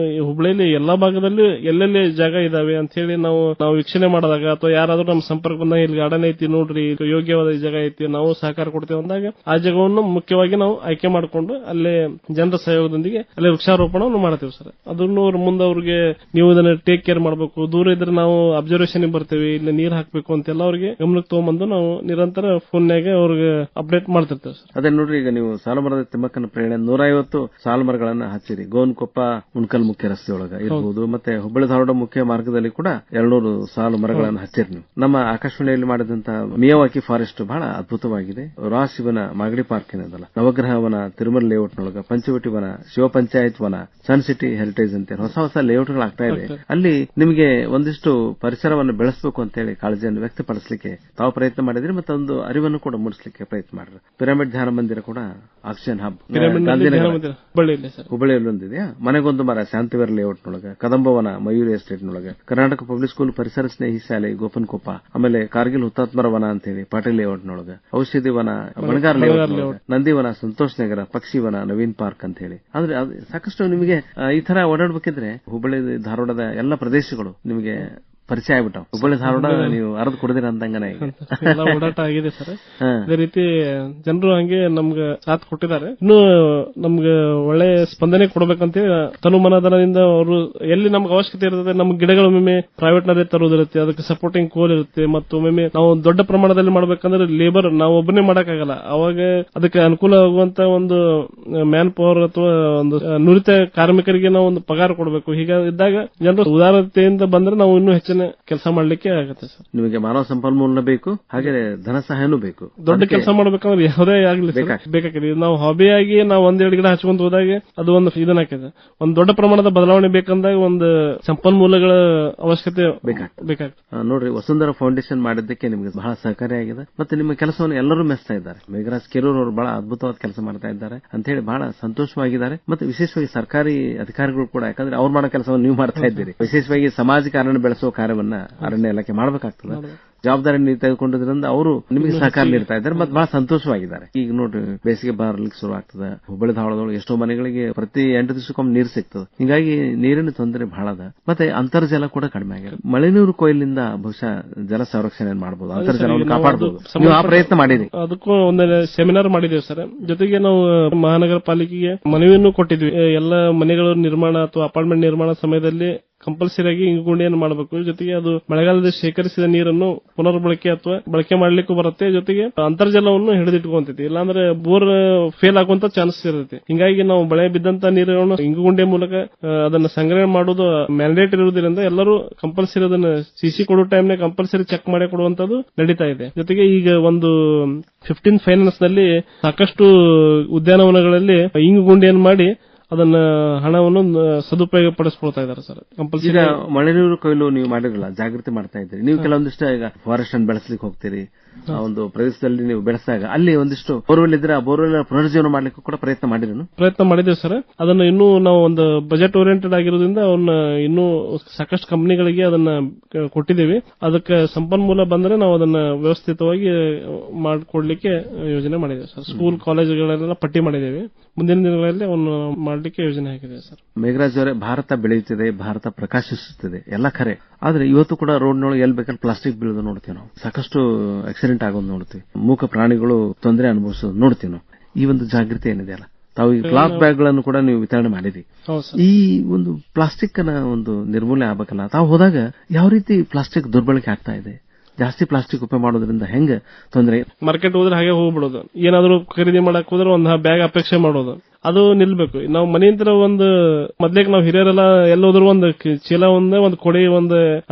[SPEAKER 4] ಹುಬ್ಬಳ್ಳಿಯಲ್ಲಿ ಎಲ್ಲಾ ಭಾಗದಲ್ಲಿ ಎಲ್ಲೆಲ್ಲಿ ಜಾಗ ಇದಾವೆ ಅಂತ ಹೇಳಿ ನಾವು ವೀಕ್ಷಣೆ ಮಾಡಿದಾಗ ಅಥವಾ ಯಾರಾದ್ರೂ ನಮ್ಮ ಸಂಪರ್ಕ ಬಂದಾಗ ಇಲ್ಲಿ ಗಾರ್ಡನ್ ಐತಿ ನೋಡ್ರಿ, ಯೋಗ್ಯವಾದ ಜಾಗ ಐತಿ, ನಾವು ಸಹಕಾರ ಕೊಡ್ತೇವೆ ಅಂದಾಗ ಆ ಜಾಗವನ್ನು ಮುಖ್ಯವಾಗಿ ನಾವು ಆಯ್ಕೆ ಮಾಡಿಕೊಂಡು ಅಲ್ಲೇ ಜನರ ಸಹಯೋಗದೊಂದಿಗೆ ಅಲ್ಲೇ ವೃಕ್ಷಾರೋಪಣವನ್ನು ಮಾಡ್ತೇವೆ ಸರ್. ಅದನ್ನು ಮುಂದೆ ಅವ್ರಿಗೆ ನೀವು ಇದನ್ನ ಟೇಕ್ ಕೇರ್ ಮಾಡಬೇಕು, ದೂರ ಇದ್ರೆ ನಾವು ಅಬ್ಸರ್ವೇಷನ್ ಬರ್ತೇವೆ, ಇಲ್ಲಿ ನೀರ್ ಹಾಕಬೇಕು ಅಂತೆಲ್ಲ ಅವ್ರಿಗೆ ಗಮನಕ್ಕೆ ತಗೊಂಡ್ಬಂದು ನಾವು ನಿರಂತರ ಫೋನ್ನಾಗೆ ಅವ್ರಿಗೆ ಅಪ್ಡೇಟ್ ಮಾಡ್ತಿರ್ತೇವೆ ಸರ್.
[SPEAKER 3] ಅದೇ ನೋಡ್ರಿ, ಈಗ ನೀವು ಸಾಲುಮರದ ತಿಮ್ಮಕ್ಕನ ಪ್ರೇರಣೆ 150 ಸಾಲುಮರಗಳನ್ನ ಹಚ್ಚಿರಿ. ಗೋನ್ಕೊಪ್ಪ ಉಣ್ಕಲ್ ಮುಖ್ಯ ರಸ್ತೆಯೊಳಗ ಇರಬಹುದು, ಮತ್ತೆ ಹುಬ್ಬಳ್ಳಿ ಧಾರವಾಡ ಮುಖ್ಯ ಮಾರ್ಗದಲ್ಲಿ ಕೂಡ 200 ಸಾಲು ಮರಗಳನ್ನು ಹಚ್ಚಿರಿ ನೀವು. ನಮ್ಮ ಆಕಾಶವಾಣಿಯಲ್ಲಿ ಮಾಡಿದಂತ ಮಿಯಾವಾಕಿ ಫಾರೆಸ್ಟ್ ಬಹಳ ಅದ್ಭುತವಾಗಿದೆ. ರಾಶಿವನ ಮಾಗಡಿ ಪಾರ್ಕ್ ಏನದಲ್ಲ, ನವಗ್ರಹ ವನ ತಿರುಮಲ ಲೇಔಟ್ನೊಳಗ, ಪಂಚವಟಿ ವನ, ಶಿವ ಪಂಚಾಯತ್ ವನ, ಸನ್ ಸಿಟಿ ಹೆರಿಟೇಜ್ ಅಂತ ಹೊಸ ಹೊಸ ಲೇಔಟ್ಗಳಾಗ್ತಾ ಇದೆ. ಅಲ್ಲಿ ನಿಮಗೆ ಒಂದಿಷ್ಟು ಪರಿಸರವನ್ನು ಬೆಳೆಸಬೇಕು ಅಂತ ಹೇಳಿ ಕಾಳಜಿಯನ್ನು ವ್ಯಕ್ತಪಡಿಸಲಿಕ್ಕೆ ತಾವು ಪ್ರಯತ್ನ ಮಾಡಿದ್ರಿ, ಮತ್ತೆ ಒಂದು ಅರಿವನ್ನು ಕೂಡ ಮೂಡಿಸಲಿಕ್ಕೆ ಪ್ರಯತ್ನ ಮಾಡಿದ್ರು. ಪಿರಮಿಡ್ ಧ್ಯಾನ ಮಂದಿರ ಕೂಡ ಆಕ್ಷನ್ ಹಬ್ ಹುಬ್ಬಳ್ಳಿಯಲ್ಲಿ ಒಂದಿದೆಯಾ. ಮನೆಗೊಂದು ಮರ ಶಾಂತಿವರ ಲೇಔಟ್ನೊಳಗ, ಕದಂಬವನ ಮಯೂರಿ ಎಸ್ಟೇಟ್ನೊಳಗ, ಕರ್ನಾಟಕ ಪಬ್ಲಿಕ್ ಸ್ಕೂಲ್ ಪರಿಸರ ಸ್ನೇಹಿ ಶಾಲೆ ಗೋಪನ್ಕೊಪ್ಪ, ಆಮೇಲೆ ಕಾರ್ಗಿಲ್ ಹುತಾತ್ಮರ ವನ ಅಂತ ಹೇಳಿ ಪಾಟೀಲ್ ಲೇಔಟ್ನೊಳಗ, ಔಷಧಿ ವನ ಬಣಗಾರ್ ಲೇಔಟ್, ನಂದಿವನ ಸಂತೋಷ್ ನಗರ, ಪಕ್ಷಿವನ ನವೀನ್ ಪಾರ್ಕ್ ಅಂತ ಹೇಳಿ. ಅಂದ್ರೆ ಸಾಕಷ್ಟು ನಿಮಗೆ ಈ ತರ ಓಡಾಡಬೇಕಿದ್ರೆ ಹುಬ್ಬಳ್ಳಿ ಧಾರವಾಡದ ಎಲ್ಲ ಪ್ರದೇಶಗಳು ನಿಮಗೆ ಪರಿಚಯ ಆಗ್ಬಿಟ್ಟಾವ. ಹುಬ್ಬಳ್ಳಿ ಧಾರವಾಡ ನೀವು ಅರ್ಧ ಕುಡಿದಿರ ಅಂತಂಗನೆ
[SPEAKER 4] ಓಡಾಟ ಆಗಿದೆ ಸರ್. ಅದೇ ರೀತಿ ಜನರು ಹಂಗೆ ನಮ್ಗೆ ಸಾಥ್ ಕೊಟ್ಟಿದ್ದಾರೆ. ಇನ್ನು ನಮ್ಗೆ ಒಳ್ಳೆ ಸ್ಪಂದನೆ ಕೊಡಬೇಕಂತ ತನುಮನಧನದಿಂದ ಅವರು ಎಲ್ಲಿ ನಮ್ಗೆ ಅವಶ್ಯಕತೆ ಇರ್ತದೆ, ನಮ್ಗೆ ಗಿಡಗಳು ಒಮ್ಮೆ ಪ್ರೈವೇಟ್ ನಲ್ಲಿ ತರುವುದಿರುತ್ತೆ, ಅದಕ್ಕೆ ಸಪೋರ್ಟಿಂಗ್ ಕೋಲ್ ಇರುತ್ತೆ, ಮತ್ತು ಒಮ್ಮೆ ನಾವು ದೊಡ್ಡ ಪ್ರಮಾಣದಲ್ಲಿ ಮಾಡ್ಬೇಕಂದ್ರೆ ಲೇಬರ್ ನಾವು ಒಬ್ಬನೇ ಮಾಡಕ್ಕಾಗಲ್ಲ. ಅವಾಗ ಅದಕ್ಕೆ ಅನುಕೂಲ ಆಗುವಂತ ಒಂದು ಮ್ಯಾನ್ ಪವರ್ ಅಥವಾ ಒಂದು ನುರಿತ ಕಾರ್ಮಿಕರಿಗೆ ನಾವು ಒಂದು ಪಗಾರ ಕೊಡಬೇಕು. ಹೀಗಿದ್ದಾಗ ಜನರು ಉದಾರತೆಯಿಂದ ಬಂದ್ರೆ ನಾವು ಇನ್ನೂ ಹೆಚ್ಚಿನ ಕೆಲಸ ಮಾಡ್ಲಿಕ್ಕೆ ಆಗುತ್ತೆ ಸರ್.
[SPEAKER 3] ನಿಮಗೆ ಮಾನವ ಸಂಪನ್ಮೂಲ ಬೇಕು, ಹಾಗೆ ಧನ ಸಹಾಯನೂ ಬೇಕು.
[SPEAKER 4] ದೊಡ್ಡ ಕೆಲಸ ಮಾಡ್ಬೇಕಂದ್ರೆ ಯಾವುದೇ ಆಗ್ಲಿ ಬೇಕಾಗಿದೆ. ನಾವು ಹಾಬಿಯಾಗಿ ನಾವು 1-2 ಗಿಡ ಹಚ್ಕೊಂತ ಹೋದಾಗ ಅದು ಒಂದು ಇದನ್ನಾಕಿದೆ. ಒಂದು ದೊಡ್ಡ ಪ್ರಮಾಣದ ಬದಲಾವಣೆ ಬೇಕಂದಾಗ ಒಂದು ಸಂಪನ್ಮೂಲಗಳ ಅವಶ್ಯಕತೆ ಬೇಕಾಗ್ತದೆ.
[SPEAKER 3] ನೋಡ್ರಿ, ವಸುಂಧರಾ ಫೌಂಡೇಶನ್ ಮಾಡಿದ್ದಕ್ಕೆ ನಿಮಗೆ ಬಹಳ ಸಹಕಾರಿಯಾಗಿದೆ, ಮತ್ತೆ ನಿಮ್ಮ ಕೆಲಸವನ್ನು ಎಲ್ಲರೂ ಮೆಚ್ತಾ ಇದ್ದಾರೆ. ಮೇಘರಾಜ್ ಕೆರೂರ್ ಅವರು ಬಹಳ ಅದ್ಭುತವಾದ ಕೆಲಸ ಮಾಡ್ತಾ ಇದ್ದಾರೆ ಅಂತ ಹೇಳಿ ಬಹಳ ಸಂತೋಷವಾಗಿದ್ದಾರೆ. ಮತ್ತೆ ವಿಶೇಷವಾಗಿ ಸರ್ಕಾರಿ ಅಧಿಕಾರಿಗಳು ಕೂಡ, ಯಾಕಂದ್ರೆ ಅವ್ರು ಮಾಡೋ ಕೆಲಸವನ್ನು ನೀವು ಮಾಡ್ತಾ ಇದ್ದೀರಿ. ವಿಶೇಷವಾಗಿ ಸಾಮಾಜಿಕ ಅರಣ್ಯ ಬೆಳೆಸುವ ಕಾರ್ಯವನ್ನ ಅರಣ್ಯ ಇಲಾಖೆ ಮಾಡಬೇಕಾಗ್ತದೆ. ಜವಾಬ್ದಾರಿ ನೀವು ತೆಗೆದುಕೊಂಡಿದ್ರಿಂದ ಅವರು ನಿಮಗೆ ಸಹಕಾರ ನೀಡ್ತಾ ಇದ್ದಾರೆ, ಮತ್ತೆ ಬಹಳ ಸಂತೋಷವಾಗಿದ್ದಾರೆ. ಈಗ ನೋಡ್ರಿ, ಬೇಸಿಗೆ ಬರಲಿಕ್ಕೆ ಶುರು ಆಗ್ತದೆ. ಹುಬ್ಬಳ್ಳಿ ಧಾರವಾಡದೊಳಗೆ ಎಷ್ಟೋ ಮನೆಗಳಿಗೆ ಪ್ರತಿ 8 ದಿವಸಕ್ಕೊಮ್ಮೆ ನೀರು ಸಿಗ್ತದೆ. ಹೀಗಾಗಿ ನೀರಿನ ತೊಂದರೆ ಬಹಳ ಅದ. ಮತ್ತೆ ಅಂತರ್ಜಲ ಕೂಡ ಕಡಿಮೆ ಆಗಿದೆ. ಮಳೆ ನೀರು ಕೊಯ್ಲಿಂದ ಬಹುಶಃ ಜಲ ಸಂರಕ್ಷಣೆ ಮಾಡಬಹುದು, ಅಂತರ್ಜಲವನ್ನು ಕಾಪಾಡಬಹುದು. ನೀವು ಆ ಪ್ರಯತ್ನ ಮಾಡಿದ್ರಿ.
[SPEAKER 4] ಅದಕ್ಕೂ ಒಂದು ಸೆಮಿನಾರ್ ಮಾಡಿದ್ದೇವೆ ಸರ್. ಜೊತೆಗೆ ನಾವು ಮಹಾನಗರ ಪಾಲಿಕೆಗೆ ಮನವಿಯನ್ನು ಕೊಟ್ಟಿದ್ವಿ. ಎಲ್ಲ ಮನೆಗಳ ನಿರ್ಮಾಣ ಅಥವಾ ಅಪಾರ್ಟ್ಮೆಂಟ್ ನಿರ್ಮಾಣ ಸಮಯದಲ್ಲಿ ಕಂಪಲ್ಸರಿ ಆಗಿ ಇಂಗುಗುಂಡಿಯನ್ನು ಮಾಡಬೇಕು. ಜೊತೆಗೆ ಅದು ಮಳೆಗಾಲದಲ್ಲಿ ಶೇಖರಿಸಿದ ನೀರನ್ನು ಪುನರ್ಬಳಕೆ ಅಥವಾ ಬಳಕೆ ಮಾಡ್ಲಿಕ್ಕೂ ಬರುತ್ತೆ. ಜೊತೆಗೆ ಅಂತರ್ಜಲವನ್ನು ಹಿಡಿದಿಟ್ಕೊಂತೈತಿ, ಇಲ್ಲಾಂದ್ರೆ ಬೋರ್ ಫೇಲ್ ಆಗುವಂತ ಚಾನ್ಸಸ್ ಇರುತ್ತೆ. ಹಿಂಗಾಗಿ ನಾವು ಮಳೆ ಬಿದ್ದಂತ ನೀರನ್ನು ಇಂಗುಗುಂಡಿಯ ಮೂಲಕ ಅದನ್ನ ಸಂಗ್ರಹಣೆ ಮಾಡೋದು ಮ್ಯಾಂಡೇಟ್ ಇರುವುದರಿಂದ ಎಲ್ಲರೂ ಕಂಪಲ್ಸರಿ ಅದನ್ನ ಸಿಸಿ ಕೊಡೋ ಟೈಮ್ನಾಗ ಕಂಪಲ್ಸರಿ ಚೆಕ್ ಮಾಡಿ ಕೊಡುವಂತದ್ದು ನಡೀತಾ ಇದೆ. ಜೊತೆಗೆ ಈಗ ಒಂದು 15 ಫೈನಾನ್ಸ್ ನಲ್ಲಿ ಸಾಕಷ್ಟು ಉದ್ಯಾನವನಗಳಲ್ಲಿ ಇಂಗುಗುಂಡಿಯನ್ನು ಮಾಡಿ ಅದನ್ನ ಹಣವನ್ನು ಸದುಪಯೋಗ ಪಡಿಸ್ಕೊಳ್ತಾ ಇದ್ದಾರೆ ಸರ್.
[SPEAKER 3] ಈಗ ಮಳೆ ನೀರು ಕೊಯ್ಲು ನೀವು ಮಾಡಿರಲ್ಲ, ಜಾಗೃತಿ ಮಾಡ್ತಾ ಇದ್ದೀರಿ. ನೀವು ಕೆಲವೊಂದಿಷ್ಟು ಈಗ ಫಾರೆಸ್ಟ್ ಅನ್ನು ಬೆಳೆಸಲಿಕ್ಕೆ ಹೋಗ್ತೀರಿ. ಆ ಒಂದು ಪ್ರದೇಶದಲ್ಲಿ ನೀವು ಬೆಳೆಸಿದಾಗ ಅಲ್ಲಿ ಒಂದಿಷ್ಟು ಬೋರ್ವೆಲ್ ಇದ್ರೆ ಆ ಬೋರ್ವೆಲ್ ಪುನರುಜ್ಜೀವನ ಮಾಡ್ಲಿಕ್ಕೆ ಕೂಡ ಪ್ರಯತ್ನ
[SPEAKER 4] ಮಾಡಿದ್ದೇವೆ ಸರ್. ಅದನ್ನ ಇನ್ನೂ ನಾವು ಒಂದು ಬಜೆಟ್ ಓರಿಯೆಂಟೆಡ್ ಆಗಿರೋದ್ರಿಂದ ಅವನ್ನ ಇನ್ನೂ ಸಾಕಷ್ಟು ಕಂಪನಿಗಳಿಗೆ ಅದನ್ನ ಕೊಟ್ಟಿದ್ದೇವೆ. ಅದಕ್ಕೆ ಸಂಪನ್ಮೂಲ ಬಂದ್ರೆ ನಾವು ಅದನ್ನ ವ್ಯವಸ್ಥಿತವಾಗಿ ಮಾಡಿಕೊಡ್ಲಿಕ್ಕೆ ಯೋಜನೆ ಮಾಡಿದ್ದೇವೆ ಸರ್. ಸ್ಕೂಲ್ ಕಾಲೇಜುಗಳೆಲ್ಲ ಪಟ್ಟಿ ಮಾಡಿದ್ದೇವೆ. ಮುಂದಿನ ದಿನಗಳಲ್ಲಿ ಅವನ್ನ ಮಾಡಲಿಕ್ಕೆ ಯೋಜನೆ ಹಾಕಿದೆ ಸರ್.
[SPEAKER 3] ಮೇಘರಾಜ್ ಅವರೇ, ಭಾರತ ಬೆಳೆಯುತ್ತಿದೆ, ಭಾರತ ಪ್ರಕಾಶಿಸುತ್ತಿದೆ, ಎಲ್ಲ ಖರೆ. ಆದ್ರೆ ಇವತ್ತು ಕೂಡ ರೋಡ್ನೊಳಗೆ ಎಲ್ಲಿ ಬೇಕಾದ್ರೆ ಪ್ಲಾಸ್ಟಿಕ್ ಬೀಳೋದು ನೋಡ್ತೀವಿ ನಾವು. ಸಾಕಷ್ಟು ಆಕ್ಸಿಡೆಂಟ್ ಆಗೋದು ನೋಡ್ತೀವಿ. ಮೂಕ ಪ್ರಾಣಿಗಳು ತೊಂದರೆ ಅನುಭವಿಸೋದು ನೋಡ್ತೀವಿ ನಾವು. ಈ ಒಂದು ಜಾಗೃತಿ ಏನಿದೆ ಅಲ್ಲ, ತಾವು ಈ ಕ್ಲಾತ್ ಬ್ಯಾಗ್ ಗಳನ್ನು ಕೂಡ ನೀವು ವಿತರಣೆ ಮಾಡಿರಿ. ಈ ಒಂದು ಪ್ಲಾಸ್ಟಿಕ್ ನ ಒಂದು ನಿರ್ಮೂಲನೆ ಆಗಬೇಕಲ್ಲ, ತಾವು ಹೋದಾಗ ಯಾವ ರೀತಿ ಪ್ಲಾಸ್ಟಿಕ್ ದುರ್ಬಳಕೆ ಆಗ್ತಾ ಇದೆ? ಜಾಸ್ತಿ ಪ್ಲಾಸ್ಟಿಕ್ ಉಪಯೋಗ ಮಾಡೋದ್ರಿಂದ ಹೆಂಗ ತೊಂದರೆ?
[SPEAKER 4] ಮಾರ್ಕೆಟ್ ಹೋದ್ರೆ ಹಾಗೆ ಹೋಗ್ಬಿಡೋದು, ಏನಾದ್ರು ಖರೀದಿ ಮಾಡಕ್ ಹೋದ್ರೆ ಒಂದು ಬ್ಯಾಗ್ ಅಪೇಕ್ಷೆ ಮಾಡೋದು, ಅದು ನಿಲ್ಬೇಕು. ನಾವು ಮನೆಯಿಂದ ಒಂದು ಮೊದ್ಲೇಕ್ ನಾವು ಹಿರಿಯರೆಲ್ಲ ಎಲ್ಲೋದ್ರು ಒಂದು ಚೀಲ ಒಂದು ಕೊಡೆ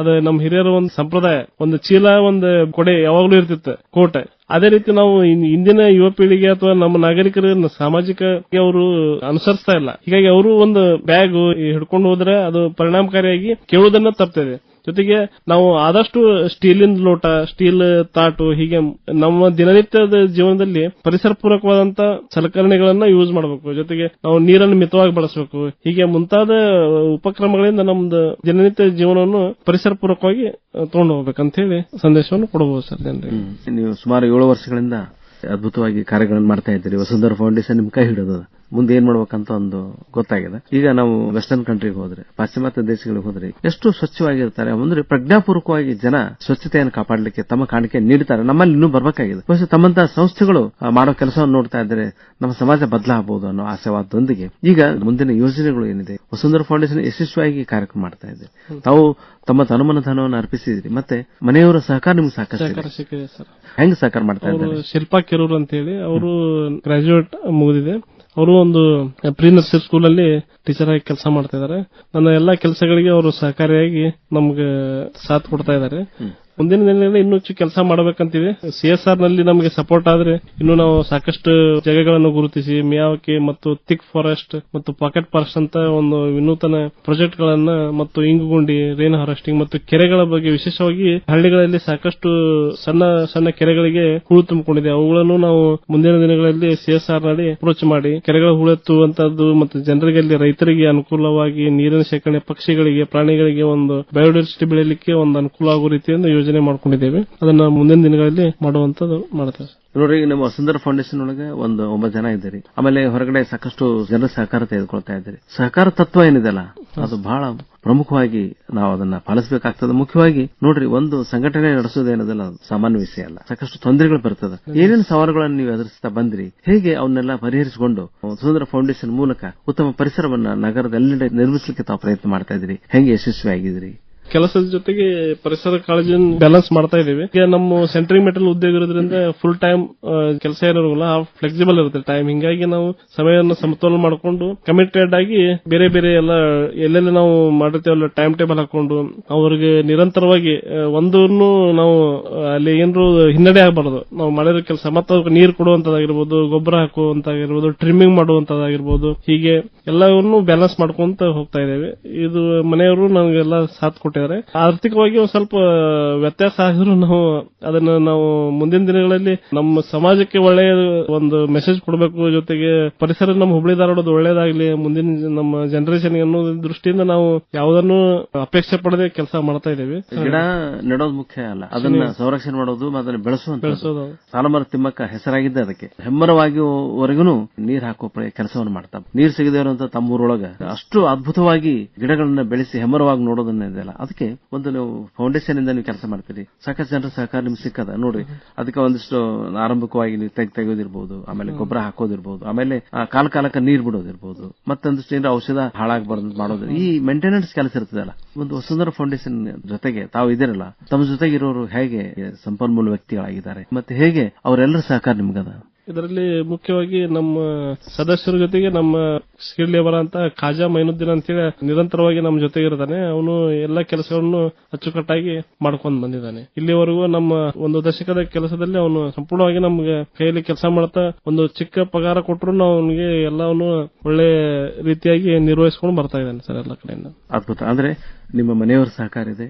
[SPEAKER 4] ಅದ ನಮ್ಮ ಹಿರಿಯರ ಒಂದು ಸಂಪ್ರದಾಯ, ಒಂದು ಚೀಲ ಒಂದು ಕೊಡೆ ಯಾವಾಗ್ಲೂ ಇರ್ತಿತ್ತು, ಕೋಟೆ. ಅದೇ ರೀತಿ ನಾವು ಇಂದಿನ ಯುವ ಪೀಳಿಗೆ ಅಥವಾ ನಮ್ಮ ನಾಗರಿಕರ ಸಾಮಾಜಿಕ ಅವರು ಅನುಸರಿಸ್ತಾ ಇಲ್ಲ. ಹೀಗಾಗಿ ಅವರು ಒಂದು ಬ್ಯಾಗ್ ಹಿಡ್ಕೊಂಡು ಹೋದ್ರೆ ಅದು ಪರಿಣಾಮಕಾರಿಯಾಗಿ ಕೇಳುವುದನ್ನ ತಪ್ಪಿದೆ. ಜೊತೆಗೆ ನಾವು ಆದಷ್ಟು ಸ್ಟೀಲಿನ ಲೋಟ, ಸ್ಟೀಲ್ ತಾಟು, ಹೀಗೆ ನಮ್ಮ ದಿನನಿತ್ಯದ ಜೀವನದಲ್ಲಿ ಪರಿಸರ ಪೂರಕವಾದಂತ ಸಲಕರಣೆಗಳನ್ನ ಯೂಸ್ ಮಾಡಬೇಕು. ಜೊತೆಗೆ ನಾವು ನೀರನ್ನು ಮಿತವಾಗಿ ಬಳಸಬೇಕು. ಹೀಗೆ ಮುಂತಾದ ಉಪಕ್ರಮಗಳಿಂದ ನಮ್ದು ದಿನನಿತ್ಯ ಜೀವನವನ್ನು ಪರಿಸರ ಪೂರಕವಾಗಿ ತಗೊಂಡು ಹೋಗ್ಬೇಕಂತ ಹೇಳಿ ಸಂದೇಶವನ್ನು ಕೊಡಬಹುದು ಸರ್ ಜನರಿಗೆ.
[SPEAKER 3] ನೀವು ಸುಮಾರು 7 ವರ್ಷಗಳಿಂದ ಅದ್ಭುತವಾಗಿ ಕಾರ್ಯಗಳನ್ನು ಮಾಡ್ತಾ ಇದ್ದೀರಿ. ವಸುಂಧರಾ ಫೌಂಡೇಶನ್ ನಿಮ್ ಕೈ ಹಿಡಿದು ಮುಂದೆ ಏನ್ ಮಾಡ್ಬೇಕಂತ ಒಂದು ಗೊತ್ತಾಗಿದೆ. ಈಗ ನಾವು ವೆಸ್ಟರ್ನ್ ಕಂಟ್ರಿಗೆ ಹೋದ್ರೆ, ಪಾಶ್ಚಿಮಾತ್ಯ ದೇಶಗಳಿಗೆ ಹೋದ್ರೆ ಎಷ್ಟು ಸ್ವಚ್ಛವಾಗಿರ್ತಾರೆ ಅಂದ್ರೆ ಪ್ರಜ್ಞಾಪೂರ್ವಕವಾಗಿ ಜನ ಸ್ವಚ್ಛತೆಯನ್ನು ಕಾಪಾಡಲಿಕ್ಕೆ ತಮ್ಮ ಕಾಣಿಕೆ ನೀಡುತ್ತಾರೆ. ನಮ್ಮಲ್ಲಿ ಇನ್ನೂ ಬರಬೇಕಾಗಿದೆ. ಬಹುಶಃ ತಮ್ಮಂತಹ ಸಂಸ್ಥೆಗಳು ಮಾಡೋ ಕೆಲಸವನ್ನು ನೋಡ್ತಾ ಇದ್ರೆ ನಮ್ಮ ಸಮಾಜ ಬದಲಾಗಬಹುದು ಅನ್ನೋ ಆಶಾವಾದದೊಂದಿಗೆ ಈಗ ಮುಂದಿನ ಯೋಜನೆಗಳು ಏನಿದೆ, ವಸುಂಧರಾ ಫೌಂಡೇಶನ್ ಯಶಸ್ವಿಯಾಗಿ ಕಾರ್ಯಕ್ರಮ ಮಾಡ್ತಾ ಇದೆ. ತಾವು ತಮ್ಮ ತನುಮನ ಧನವನ್ನು ಅರ್ಪಿಸಿದ್ರಿ, ಮತ್ತೆ ಮನೆಯವರ ಸಹಕಾರ ನಿಮ್ಗೆ ಸಾಕಷ್ಟು
[SPEAKER 4] ಸಿಕ್ಕಿದೆ ಸರ್.
[SPEAKER 3] ಹೆಂಗ್ ಸಹಕಾರ ಮಾಡ್ತಾ ಇದ್ದಾರೆ?
[SPEAKER 4] ಶಿಲ್ಪಾ ಕೆರೂರ್ ಅಂತ ಹೇಳಿ ಅವರು ಗ್ರಾಜುಯೇಟ್ ಮುಗಿದಿದೆ. ಅವರು ಒಂದು ಪ್ರೀ ನರ್ಸರಿ ಸ್ಕೂಲ್ ಅಲ್ಲಿ ಟೀಚರ್ ಆಗಿ ಕೆಲಸ ಮಾಡ್ತಾ ಇದ್ದಾರೆ. ನನ್ನ ಎಲ್ಲಾ ಕೆಲಸಗಳಿಗೆ ಅವರು ಸಹಕಾರಿಯಾಗಿ ನಮ್ಗೆ ಸಾಥ್ ಕೊಡ್ತಾ ಇದ್ದಾರೆ. ಮುಂದಿನ ದಿನಗಳಲ್ಲಿ ಇನ್ನೂ ಕೆಲಸ ಮಾಡಬೇಕಂತೀವಿ. CSR ನಲ್ಲಿ ನಮಗೆ ಸಪೋರ್ಟ್ ಆದ್ರೆ ಇನ್ನು ನಾವು ಸಾಕಷ್ಟು ಜಾಗಗಳನ್ನು ಗುರುತಿಸಿ ಮಿಯಾವಾಕಿ ಮತ್ತು ಥಿಕ್ ಫಾರೆಸ್ಟ್ ಮತ್ತು ಪಾಕೆಟ್ ಫಾರೆಸ್ಟ್ ಅಂತ ಒಂದು ವಿನೂತನ ಪ್ರಾಜೆಕ್ಟ್ ಗಳನ್ನ ಮತ್ತು ಇಂಗುಗುಂಡಿ, ರೇನ್ ಹಾರ್ವೆಸ್ಟಿಂಗ್ ಮತ್ತು ಕೆರೆಗಳ ಬಗ್ಗೆ, ವಿಶೇಷವಾಗಿ ಹಳ್ಳಿಗಳಲ್ಲಿ ಸಾಕಷ್ಟು ಸಣ್ಣ ಸಣ್ಣ ಕೆರೆಗಳಿಗೆ ಹೂಳು ತುಂಬಿಕೊಂಡಿದೆ. ಅವುಗಳನ್ನು ನಾವು ಮುಂದಿನ ದಿನಗಳಲ್ಲಿ CSR ನಲ್ಲಿ ಅಪ್ರೋಚ್ ಮಾಡಿ ಕೆರೆಗಳ ಹೂಳೆತ್ತುವಂತದ್ದು ಮತ್ತು ಜನರಿಗೆ ಅಲ್ಲಿ ರೈತರಿಗೆ ಅನುಕೂಲವಾಗಿ ನೀರಿನ ಶೇಖರಣೆ, ಪಕ್ಷಿಗಳಿಗೆ, ಪ್ರಾಣಿಗಳಿಗೆ ಒಂದು ಬಯೋಡೈವರ್ಸಿಟಿ ಬೆಳೆಯಲಿಕ್ಕೆ ಒಂದು ಅನುಕೂಲ ಆಗುವ ರೀತಿಯಿಂದ ಯೋಜನೆ ಮಾಡ್ಕೊಂಡಿದ್ದೇವೆ. ಅದನ್ನ ಮುಂದಿನ ದಿನಗಳಲ್ಲಿ ಮಾಡುವಂತದ್ದು ಮಾಡ್ತೇವೆ.
[SPEAKER 3] ನೋಡ್ರಿ, ನಮ್ಮ ವಸುಂಧರಾ ಫೌಂಡೇಶನ್ ಒಳಗೆ ಒಂದು 9 ಜನ ಇದ್ದೀರಿ. ಆಮೇಲೆ ಹೊರಗಡೆ ಸಾಕಷ್ಟು ಜನರ ಸಹಕಾರ ತೆಗೆದುಕೊಳ್ತಾ ಇದ್ದೀರಿ. ಸಹಕಾರ ತತ್ವ ಏನಿದೆಲ್ಲ ಅದು ಬಹಳ ಪ್ರಮುಖವಾಗಿ ನಾವು ಅದನ್ನ ಪಾಲಿಸಬೇಕಾಗ್ತದೆ. ಮುಖ್ಯವಾಗಿ ನೋಡ್ರಿ, ಒಂದು ಸಂಘಟನೆ ನಡೆಸೋದೇನದಲ್ಲ ಸಾಮಾನ್ಯ ವಿಷಯ ಅಲ್ಲ. ಸಾಕಷ್ಟು ತೊಂದರೆಗಳು ಬರ್ತದೆ. ಏನೇನು ಸವಾಲುಗಳನ್ನು ನೀವು ಎದುರಿಸ್ತಾ ಬಂದ್ರಿ, ಹೇಗೆ ಅವನ್ನೆಲ್ಲ ಪರಿಹರಿಸಿಕೊಂಡು ವಸುಂಧರಾ ಫೌಂಡೇಶನ್ ಮೂಲಕ ಉತ್ತಮ ಪರಿಸರವನ್ನ ನಗರದ ಎಲ್ಲೆಡೆ ನಿರ್ಮಿಸಲಿಕ್ಕೆ ತಾವು ಪ್ರಯತ್ನ ಮಾಡ್ತಾ ಇದ್ರಿ, ಹೆಂಗೆ ಯಶಸ್ವಿಯಾಗಿದ್ರಿ?
[SPEAKER 4] ಕೆಲಸದ ಜೊತೆಗೆ ಪರಿಸರ ಕಾಳಜಿಯನ್ನು ಬ್ಯಾಲೆನ್ಸ್ ಮಾಡ್ತಾ ಇದ್ದೀವಿ. ಈಗ ನಮ್ಮ ಸೆಂಟ್ರಿಂಗ್ ಮೆಟಲ್ ಉದ್ಯೋಗ ಇರೋದ್ರಿಂದ ಫುಲ್ ಟೈಮ್ ಕೆಲಸ ಇರೋಲ್ಲ, ಫ್ಲೆಕ್ಸಿಬಲ್ ಇರುತ್ತೆ ಟೈಮ್. ಹಿಂಗಾಗಿ ನಾವು ಸಮಯವನ್ನು ಸಮತೋಲನ ಮಾಡಿಕೊಂಡು ಕಮಿಟೆಡ್ ಆಗಿ ಬೇರೆ ಬೇರೆ ಎಲ್ಲೆಲ್ಲಿ ನಾವು ಮಾಡಿರ್ತೇವಲ್ಲ ಟೈಮ್ ಟೇಬಲ್ ಹಾಕೊಂಡು ಅವ್ರಿಗೆ ನಿರಂತರವಾಗಿ ಒಂದನ್ನು ನಾವು ಅಲ್ಲಿ ಏನಾದ್ರು ಹಿನ್ನಡೆ ಆಗಬಾರದು. ನಾವು ಮಾಡಿರೋ ಕೆಲಸ ಮತ್ತೆ ಅವ್ರಿಗೆ ನೀರು ಕೊಡುವಂತದಾಗಿರ್ಬೋದು, ಗೊಬ್ಬರ ಹಾಕುವಂತಾಗಿರ್ಬೋದು, ಟ್ರಿಮ್ಮಿಂಗ್ ಮಾಡುವಂತದಾಗಿರ್ಬೋದು, ಹೀಗೆ ಎಲ್ಲವನ್ನೂ ಬ್ಯಾಲೆನ್ಸ್ ಮಾಡ್ಕೊಂತ ಹೋಗ್ತಾ ಇದ್ದೇವೆ. ಇದು ಮನೆಯವರು ನಮಗೆಲ್ಲ ಸಾಥ್ ಕೊಟ್ಟಿದ್ದಾರೆ. ಆರ್ಥಿಕವಾಗಿ ಒಂದು ಸ್ವಲ್ಪ ವ್ಯತ್ಯಾಸ ಆಗಿದ್ರು ನಾವು ಮುಂದಿನ ದಿನಗಳಲ್ಲಿ ನಮ್ಮ ಸಮಾಜಕ್ಕೆ ಒಳ್ಳೆಯ ಒಂದು ಮೆಸೇಜ್ ಕೊಡಬೇಕು. ಜೊತೆಗೆ ಪರಿಸರ ನಮ್ಮ ಹುಬ್ಬಳ್ಳಿ ಧಾರವಾಡದ ಒಳ್ಳೇದಾಗ್ಲಿ, ಮುಂದಿನ ನಮ್ಮ ಜನರೇಷನ್ ಅನ್ನೋ ದೃಷ್ಟಿಯಿಂದ ನಾವು ಯಾವುದನ್ನು ಅಪೇಕ್ಷೆ ಪಡದೆ ಕೆಲಸ ಮಾಡ್ತಾ ಇದ್ದೇವೆ.
[SPEAKER 3] ಗಿಡ ನೆಡೋದು ಮುಖ್ಯ ಅಲ್ಲ, ಅದನ್ನ ಸಂರಕ್ಷಣೆ ಮಾಡೋದು, ಅದನ್ನ ಬೆಳೆಸೋದು. ಸಾಲಮರ ತಿಮ್ಮಕ್ಕ ಹೆಸರಾಗಿದ್ದೆ ಅದಕ್ಕೆ. ಹೆಮ್ಮರವಾಗಿವರೆಗೂ ನೀರ್ ಹಾಕೋ ಕೆಲಸವನ್ನು ಮಾಡ್ತಾರೆ. ನೀರ್ ಸಿಗದೇ ಇರುವಂತ ತಮ್ಮೂರೊಳಗ ಅಷ್ಟು ಅದ್ಭುತವಾಗಿ ಗಿಡಗಳನ್ನ ಬೆಳೆಸಿ ಹೆಮ್ಮರವಾಗಿ ನೋಡೋದನ್ನ ಇದೆಯಲ್ಲ, ಅದಕ್ಕೆ ಒಂದು ನೀವು ಫೌಂಡೇಶನ್ ಇಂದ ನೀವು ಕೆಲಸ ಮಾಡ್ತೀರಿ. ಸಾಕಷ್ಟು ಜನರ ಸಹಕಾರ ನಿಮ್ಗೆ ಸಿಕ್ಕದ ನೋಡ್ರಿ. ಅದಕ್ಕೆ ಒಂದಿಷ್ಟು ಆರಂಭಿಕವಾಗಿ ನೀವು ತೆಗೆಯೋದಿರ್ಬೋದು, ಆಮೇಲೆ ಗೊಬ್ಬರ ಹಾಕೋದಿರ್ಬೋದು, ಆಮೇಲೆ ಕಾಲಕ್ಕೆ ನೀರ್ ಬಿಡೋದಿರ್ಬೋದು, ಮತ್ತೊಂದಿಷ್ಟು ಏನಾರ ಔಷಧ ಹಾಳಾಗಬಾರ್ದು ಮಾಡೋದು, ಈ ಮೇಂಟೆನೆನ್ಸ್ ಕೆಲಸ ಇರ್ತದಲ್ಲ. ಒಂದು ವಸುಂಧರಾ ಫೌಂಡೇಶನ್ ಜೊತೆಗೆ ತಾವು ಇದಿರಲ್ಲ, ತಮ್ಮ ಜೊತೆಗೆ ಇರೋರು ಹೇಗೆ ಸಂಪನ್ಮೂಲ ವ್ಯಕ್ತಿಗಳಾಗಿದ್ದಾರೆ, ಮತ್ತೆ ಹೇಗೆ ಅವರೆಲ್ಲರ ಸಹಕಾರ ನಿಮ್ಗದ?
[SPEAKER 4] ಇದರಲ್ಲಿ ಮುಖ್ಯವಾಗಿ ನಮ್ಮ ಸದಸ್ಯರ ಜೊತೆಗೆ ನಮ್ಮ ಸ್ಕಿಲ್ ಲೇಬರ್ ಅಂತ ಖಾಜಾ ಮೈನುದ್ದೀನ್ ಅಂತೇಳಿ ನಿರಂತರವಾಗಿ ನಮ್ಮ ಜೊತೆಗೆ ಇರ್ತಾನೆ. ಅವನು ಎಲ್ಲಾ ಕೆಲಸಗಳನ್ನು ಅಚ್ಚುಕಟ್ಟಾಗಿ ಮಾಡ್ಕೊಂಡು ಬಂದಿದ್ದಾನೆ. ಇಲ್ಲಿವರೆಗೂ ನಮ್ಮ ಒಂದು ದಶಕದ ಕೆಲಸದಲ್ಲಿ ಅವನು ಸಂಪೂರ್ಣವಾಗಿ ನಮ್ಗೆ ಕೈಯಲ್ಲಿ ಕೆಲಸ ಮಾಡ್ತಾ ಒಂದು ಚಿಕ್ಕ ಪಗಾರ ಕೊಟ್ಟರು ಅವನಿಗೆ ಎಲ್ಲವನ್ನು ಒಳ್ಳೆ ರೀತಿಯಾಗಿ ನಿರ್ವಹಿಸಿಕೊಂಡು ಬರ್ತಾ ಇದ್ದಾನೆ ಸರ್ ಎಲ್ಲ ಕಡೆಯಿಂದ.
[SPEAKER 3] ಅದ್ಭುತ. ಅಂದ್ರೆ ನಿಮ್ಮ ಮನೆಯವರ ಸಹಕಾರ ಇದೆ,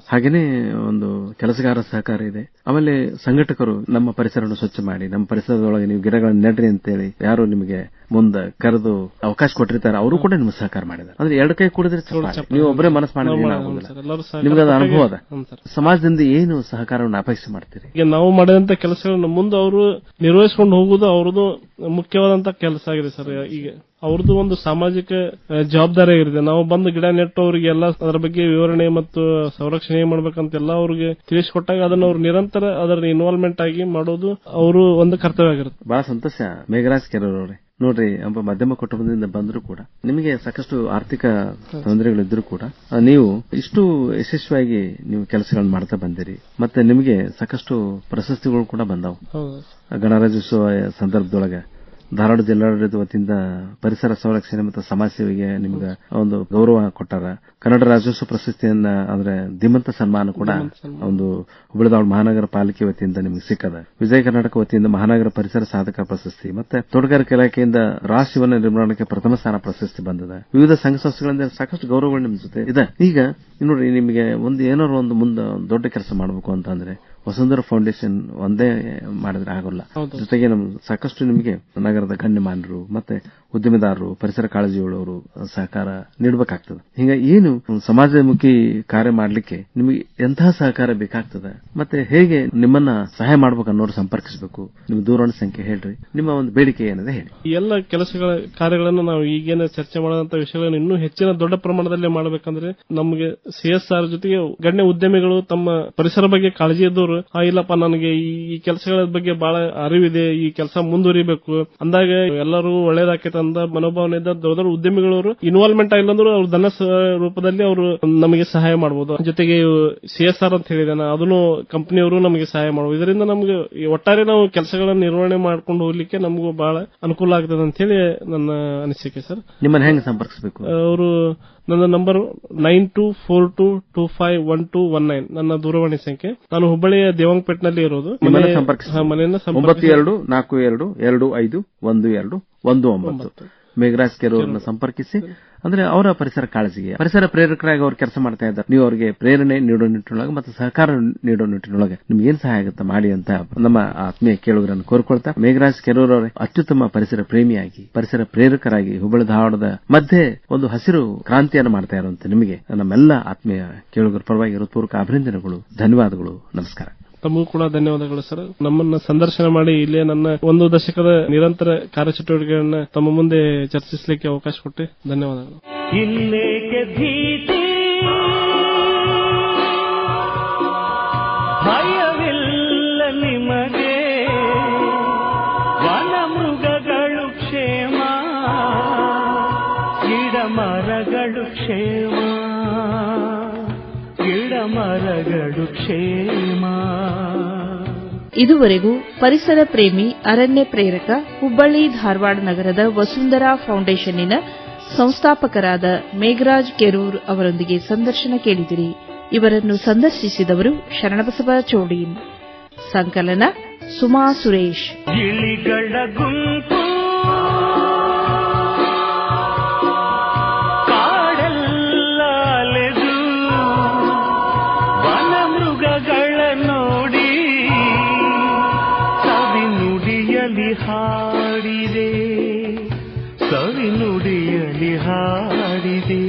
[SPEAKER 3] ಹಾಗೇನೆ ಒಂದು ಕೆಲಸಗಾರರ ಸಹಕಾರ ಇದೆ, ಆಮೇಲೆ ಸಂಘಟಕರು ನಮ್ಮ ಪರಿಸರವನ್ನು ಸ್ವಚ್ಛ ಮಾಡಿ ನಮ್ಮ ಪರಿಸರದೊಳಗೆ ನೀವು ಗಿಡಗಳನ್ನು ನೆಡ್ರಿ ಅಂತೇಳಿ ಯಾರು ನಿಮಗೆ ಮುಂದೆ ಕರೆದು ಅವಕಾಶ ಕೊಟ್ಟಿರ್ತಾರೆ, ಅವರು ಕೂಡ ನಿಮ್ಗೆ ಸಹಕಾರ ಮಾಡಿದ್ದಾರೆ. ಅಂದ್ರೆ ಎರಡು ಕೈ ಕೂಡಿದ್ರೆ ನೀವು ಒಬ್ಬರೇ ಮನಸ್ಸು ಮಾಡಿದ್ರೆ ನಿಮ್ಗೆ ಅದು ಅನುಭವ ಅದ. ಸಮಾಜದಿಂದ ಏನು ಸಹಕಾರವನ್ನು ಅಪೇಕ್ಷೆ ಮಾಡ್ತೀರಿ?
[SPEAKER 4] ಈಗ ನಾವು ಮಾಡಿದಂತ ಕೆಲಸಗಳನ್ನು ಮುಂದೆ ಅವರು ನಿರ್ವಹಿಸಿಕೊಂಡು ಹೋಗುವುದು ಅವ್ರದ್ದು ಮುಖ್ಯವಾದಂತ ಕೆಲಸ ಆಗಿದೆ ಸರ್. ಈಗ ಅವ್ರದ್ದು ಒಂದು ಸಾಮಾಜಿಕ ಜವಾಬ್ದಾರಿ ಆಗಿರುತ್ತೆ. ನಾವು ಬಂದು ಗಿಡ ನೆಟ್ಟು ಅವರಿಗೆ ಎಲ್ಲ ಅದರ ಬಗ್ಗೆ ವಿವರಣೆ ಮತ್ತು ಸಂರಕ್ಷಣೆ ಮಾಡ್ಬೇಕಂತೆಲ್ಲ ಅವ್ರಿಗೆ ತಿಳಿಸಿಕೊಟ್ಟಾಗ ಅದನ್ನ ಅವ್ರು ನಿರಂತರ ಅದರ ಇನ್ವಾಲ್ವ್ಮೆಂಟ್ ಆಗಿ ಮಾಡೋದು ಅವರು ಒಂದು ಕರ್ತವ್ಯ ಆಗಿರುತ್ತೆ.
[SPEAKER 3] ಬಹಳ ಸಂತೋಷ ಮೇಘರಾಜ್ ಕೆರೂರ್ ಅವರೇ. ನೋಡ್ರಿ, ಒಬ್ಬ ಮಧ್ಯಮ ಕುಟುಂಬದಿಂದ ಬಂದರೂ ಕೂಡ ನಿಮಗೆ ಸಾಕಷ್ಟು ಆರ್ಥಿಕ ತೊಂದರೆಗಳಿದ್ರೂ ಕೂಡ ನೀವು ಇಷ್ಟು ಯಶಸ್ವಿಯಾಗಿ ನೀವು ಕೆಲಸಗಳನ್ನು ಮಾಡ್ತಾ ಬಂದಿರಿ. ಮತ್ತೆ ನಿಮಗೆ ಸಾಕಷ್ಟು ಪ್ರಶಸ್ತಿಗಳು ಕೂಡ ಬಂದವು. ಗಣರಾಜ್ಯೋತ್ಸವ ಸಂದರ್ಭದೊಳಗೆ ಧಾರವಾಡ ಜಿಲ್ಲಾಡಳಿತ ವತಿಯಿಂದ ಪರಿಸರ ಸಂರಕ್ಷಣೆ ಮತ್ತು ಸಮಾಜ ಸೇವೆಗೆ ನಿಮ್ಗೆ ಒಂದು ಗೌರವ ಕೊಟ್ಟಾರ. ಕನ್ನಡ ರಾಜ್ಯೋತ್ಸವ ಪ್ರಶಸ್ತಿಯನ್ನ ಅಂದ್ರೆ ಧೀಮಂತ ಸನ್ಮಾನ ಕೂಡ ಒಂದು ಹುಬ್ಬಳ್ಳಿ ಧಾರವಾಡ ಮಹಾನಗರ ಪಾಲಿಕೆ ವತಿಯಿಂದ ನಿಮಗೆ ಸಿಕ್ಕದ. ವಿಜಯ ಕರ್ನಾಟಕ ವತಿಯಿಂದ ಮಹಾನಗರ ಪರಿಸರ ಸಾಧಕ ಪ್ರಶಸ್ತಿ ಮತ್ತೆ ತೋಟಗಾರಿಕೆ ಇಲಾಖೆಯಿಂದ ರಾಷ್ಟ್ರೀಯ ವನ ನಿರ್ಮಾಣಕ್ಕೆ ಪ್ರಥಮ ಸ್ಥಾನ ಪ್ರಶಸ್ತಿ ಬಂದಿದೆ. ವಿವಿಧ ಸಂಘ ಸಂಸ್ಥೆಗಳಿಂದ ಸಾಕಷ್ಟು ಗೌರವಗಳು ನಿಮ್ ಜೊತೆ ಇದೆ. ಈಗ ನೋಡಿ, ನಿಮಗೆ ಏನಾದ್ರು ಒಂದು ಮುಂದೆ ದೊಡ್ಡ ಕೆಲಸ ಮಾಡಬೇಕು ಅಂತಂದ್ರೆ ವಸುಂಧರಾ ಫೌಂಡೇಶನ್ ಒಂದೇ ಮಾಡಿದ್ರೆ ಆಗೋಲ್ಲ. ಜೊತೆಗೆ ಸಾಕಷ್ಟು ನಿಮಗೆ ನಗರದ ಗಣ್ಯಮಾನರು ಮತ್ತೆ ಉದ್ಯಮಿದಾರರು, ಪರಿಸರ ಕಾಳಜಿಯುಳ್ಳವರು ಸಹಕಾರ ನೀಡಬೇಕಾಗ್ತದೆ. ಹಿಂಗ ಏನು ಸಮಾಜಮುಖಿ ಕಾರ್ಯ ಮಾಡಲಿಕ್ಕೆ ನಿಮಗೆ ಎಂತಹ ಸಹಕಾರ ಬೇಕಾಗ್ತದೆ ಮತ್ತೆ ಹೇಗೆ ನಿಮ್ಮನ್ನ ಸಹಾಯ ಮಾಡ್ಬೇಕು ಅನ್ನೋರು ಸಂಪರ್ಕಿಸಬೇಕು? ನಿಮ್ಮ ದೂರವಾಣಿ ಸಂಖ್ಯೆ ಹೇಳ್ರಿ, ನಿಮ್ಮ ಒಂದು ಬೇಡಿಕೆ ಏನಿದೆ ಹೇಳಿ.
[SPEAKER 4] ಈ ಎಲ್ಲ ಕೆಲಸಗಳ ಕಾರ್ಯಗಳನ್ನು ನಾವು ಈಗೇನು ಚರ್ಚೆ ಮಾಡುವಂತ ವಿಷಯಗಳನ್ನು ಇನ್ನೂ ಹೆಚ್ಚಿನ ದೊಡ್ಡ ಪ್ರಮಾಣದಲ್ಲಿ ಮಾಡಬೇಕಂದ್ರೆ ನಮಗೆ CSR ಜೊತೆಗೆ ಗಣ್ಯ ಉದ್ಯಮಿಗಳು ತಮ್ಮ ಪರಿಸರ ಬಗ್ಗೆ ಕಾಳಜಿ ಇದ್ದವರು ಇಲ್ಲಪ್ಪ ನನಗೆ ಈ ಕೆಲಸಗಳ ಬಗ್ಗೆ ಬಹಳ ಅರಿವಿದೆ, ಈ ಕೆಲಸ ಮುಂದುವರಿಬೇಕು ಅಂದಾಗ ಎಲ್ಲರೂ ಒಳ್ಳೇದಾಕೈತೆ ಅಂದ ಮನೋಭಾವನೆಯಿಂದ ದೊಡ್ಡ ದೊಡ್ಡ ಉದ್ಯಮಿಗಳವರು ಇನ್ವಾಲ್ವ್ಮೆಂಟ್ ಆಗಿಲ್ಲಂದ್ರು ಅವ್ರ ಧನ ರೂಪದಲ್ಲಿ ಅವರು ನಮಗೆ ಸಹಾಯ ಮಾಡಬಹುದು. ಜೊತೆಗೆ CSR ಅಂತ ಹೇಳಿದಾನೆ ಅದನ್ನು ಕಂಪನಿಯವರು ನಮಗೆ ಸಹಾಯ ಮಾಡಬಹುದು. ಇದರಿಂದ ನಮಗೆ ಒಟ್ಟಾರೆ ನಾವು ಕೆಲಸಗಳನ್ನು ನಿರ್ವಹಣೆ ಮಾಡ್ಕೊಂಡು ಹೋಗ್ಲಿಕ್ಕೆ ನಮಗೂ ಬಹಳ ಅನುಕೂಲ ಆಗ್ತದೆ ಅಂತ ಹೇಳಿ ನನ್ನ ಅನಿಸಿಕೆ ಸರ್.
[SPEAKER 3] ನಿಮ್ಮನ್ನ ಹೆಂಗೆ ಸಂಪರ್ಕಿಸಬೇಕು?
[SPEAKER 4] ಅವರು ನನ್ನ ನಂಬರ್ 9242251219 ನನ್ನ ದೂರವಾಣಿ ಸಂಖ್ಯೆ. ನಾನು ಹುಬ್ಬಳ್ಳಿಯ ದೇವಂಗಪೇಟ್ನಲ್ಲಿ ಇರೋದು. ಮನೆಯನ್ನು 9242251219 ಮೇಘರಾಜ್ ಕೆರೂರ್ನ ಸಂಪರ್ಕಿಸಿ. ಅಂದ್ರೆ ಅವರ ಪರಿಸರ ಕಾಳಜಿಗೆ ಪರಿಸರ ಪ್ರೇರಕರಾಗಿ ಅವರು ಕೆಲಸ ಮಾಡ್ತಾ ಇದ್ದಾರೆ. ನೀವು ಅವರಿಗೆ ಪ್ರೇರಣೆ ನೀಡೋ ನಿಟ್ಟಿನೊಳಗೆ ಮತ್ತು ಸಹಕಾರ ನೀಡೋ ನಿಟ್ಟಿನೊಳಗೆ ನಿಮ್ಗೆ ಏನ್ ಸಹಾಯ ಆಗುತ್ತೆ ಮಾಡಿ ಅಂತ ನಮ್ಮ ಆತ್ಮೀಯ ಕೇಳುಗರನ್ನು ಕೋರ್ಕೊಳ್ತಾ, ಮೇಘರಾಜ್ ಕೆರೂರ್ ಅವರೇ ಅತ್ಯುತ್ತಮ ಪರಿಸರ ಪ್ರೇಮಿಯಾಗಿ ಪರಿಸರ ಪ್ರೇರಕರಾಗಿ ಹುಬ್ಬಳ್ಳಿ ಧಾರವಾಡದ ಮಧ್ಯೆ ಒಂದು ಹಸಿರು ಕ್ರಾಂತಿಯನ್ನು ಮಾಡ್ತಾ ಇರುವಂತೆ ನಿಮಗೆ ನಮ್ಮೆಲ್ಲ ಆತ್ಮೀಯ ಕೇಳುಗರ ಪರವಾಗಿ ಹೃತ್ಪೂರ್ವಕ ಅಭಿನಂದನೆಗಳು, ಧನ್ಯವಾದಗಳು, ನಮಸ್ಕಾರ. ತಮಗೂ ಕೂಡ ಧನ್ಯವಾದಗಳು ಸರ್. ನಮ್ಮನ್ನ ಸಂದರ್ಶನ ಮಾಡಿ ಇಲ್ಲೇ ನನ್ನ ಒಂದು ದಶಕದ ನಿರಂತರ ಕಾರ್ಯಚಟುವಟಿಕೆಗಳನ್ನ ತಮ್ಮ ಮುಂದೆ ಚರ್ಚಿಸಲಿಕ್ಕೆ ಅವಕಾಶ ಕೊಟ್ಟು ಧನ್ಯವಾದಗಳು.
[SPEAKER 2] ಇನ್ನೇಕೆ ಭೀತಿ, ಭಯವಿಲ್ಲ ನಿಮಗೆ, ವನ ಮೃಗಗಳು ಕ್ಷೇಮ, ಗಿಡ ಮರಗಳು ಕ್ಷೇಮ, ಗಿಡ ಮರಗಳು ಕ್ಷೇಮ.
[SPEAKER 1] ಇದುವರೆಗೂ ಪರಿಸರ ಪ್ರೇಮಿ ಅರಣ್ಯ ಪ್ರೇರಕ ಹುಬ್ಬಳ್ಳಿ ಧಾರವಾಡ ನಗರದ ವಸುಂಧರಾ ಫೌಂಡೇಶನ್ನಿನ ಸಂಸ್ಥಾಪಕರಾದ ಮೇಘರಾಜ್ ಕೆರೂರ್ ಅವರೊಂದಿಗೆ ಸಂದರ್ಶನ ಕೇಳಿದಿರಿ. ಇವರನ್ನು ಸಂದರ್ಶಿಸಿದವರು ಶರಣಬಸವ ಚೋಡೀನ್. ಸಂಕಲನ ಸುಮಾ ಸುರೇಶ್.
[SPEAKER 2] ಗಿಳಿಗಳ ಗುಂಪು ಹಾಡಿದೆ, ಸವಿ ನುಡಿಯಲಿ ಹಾಡಿದೆ.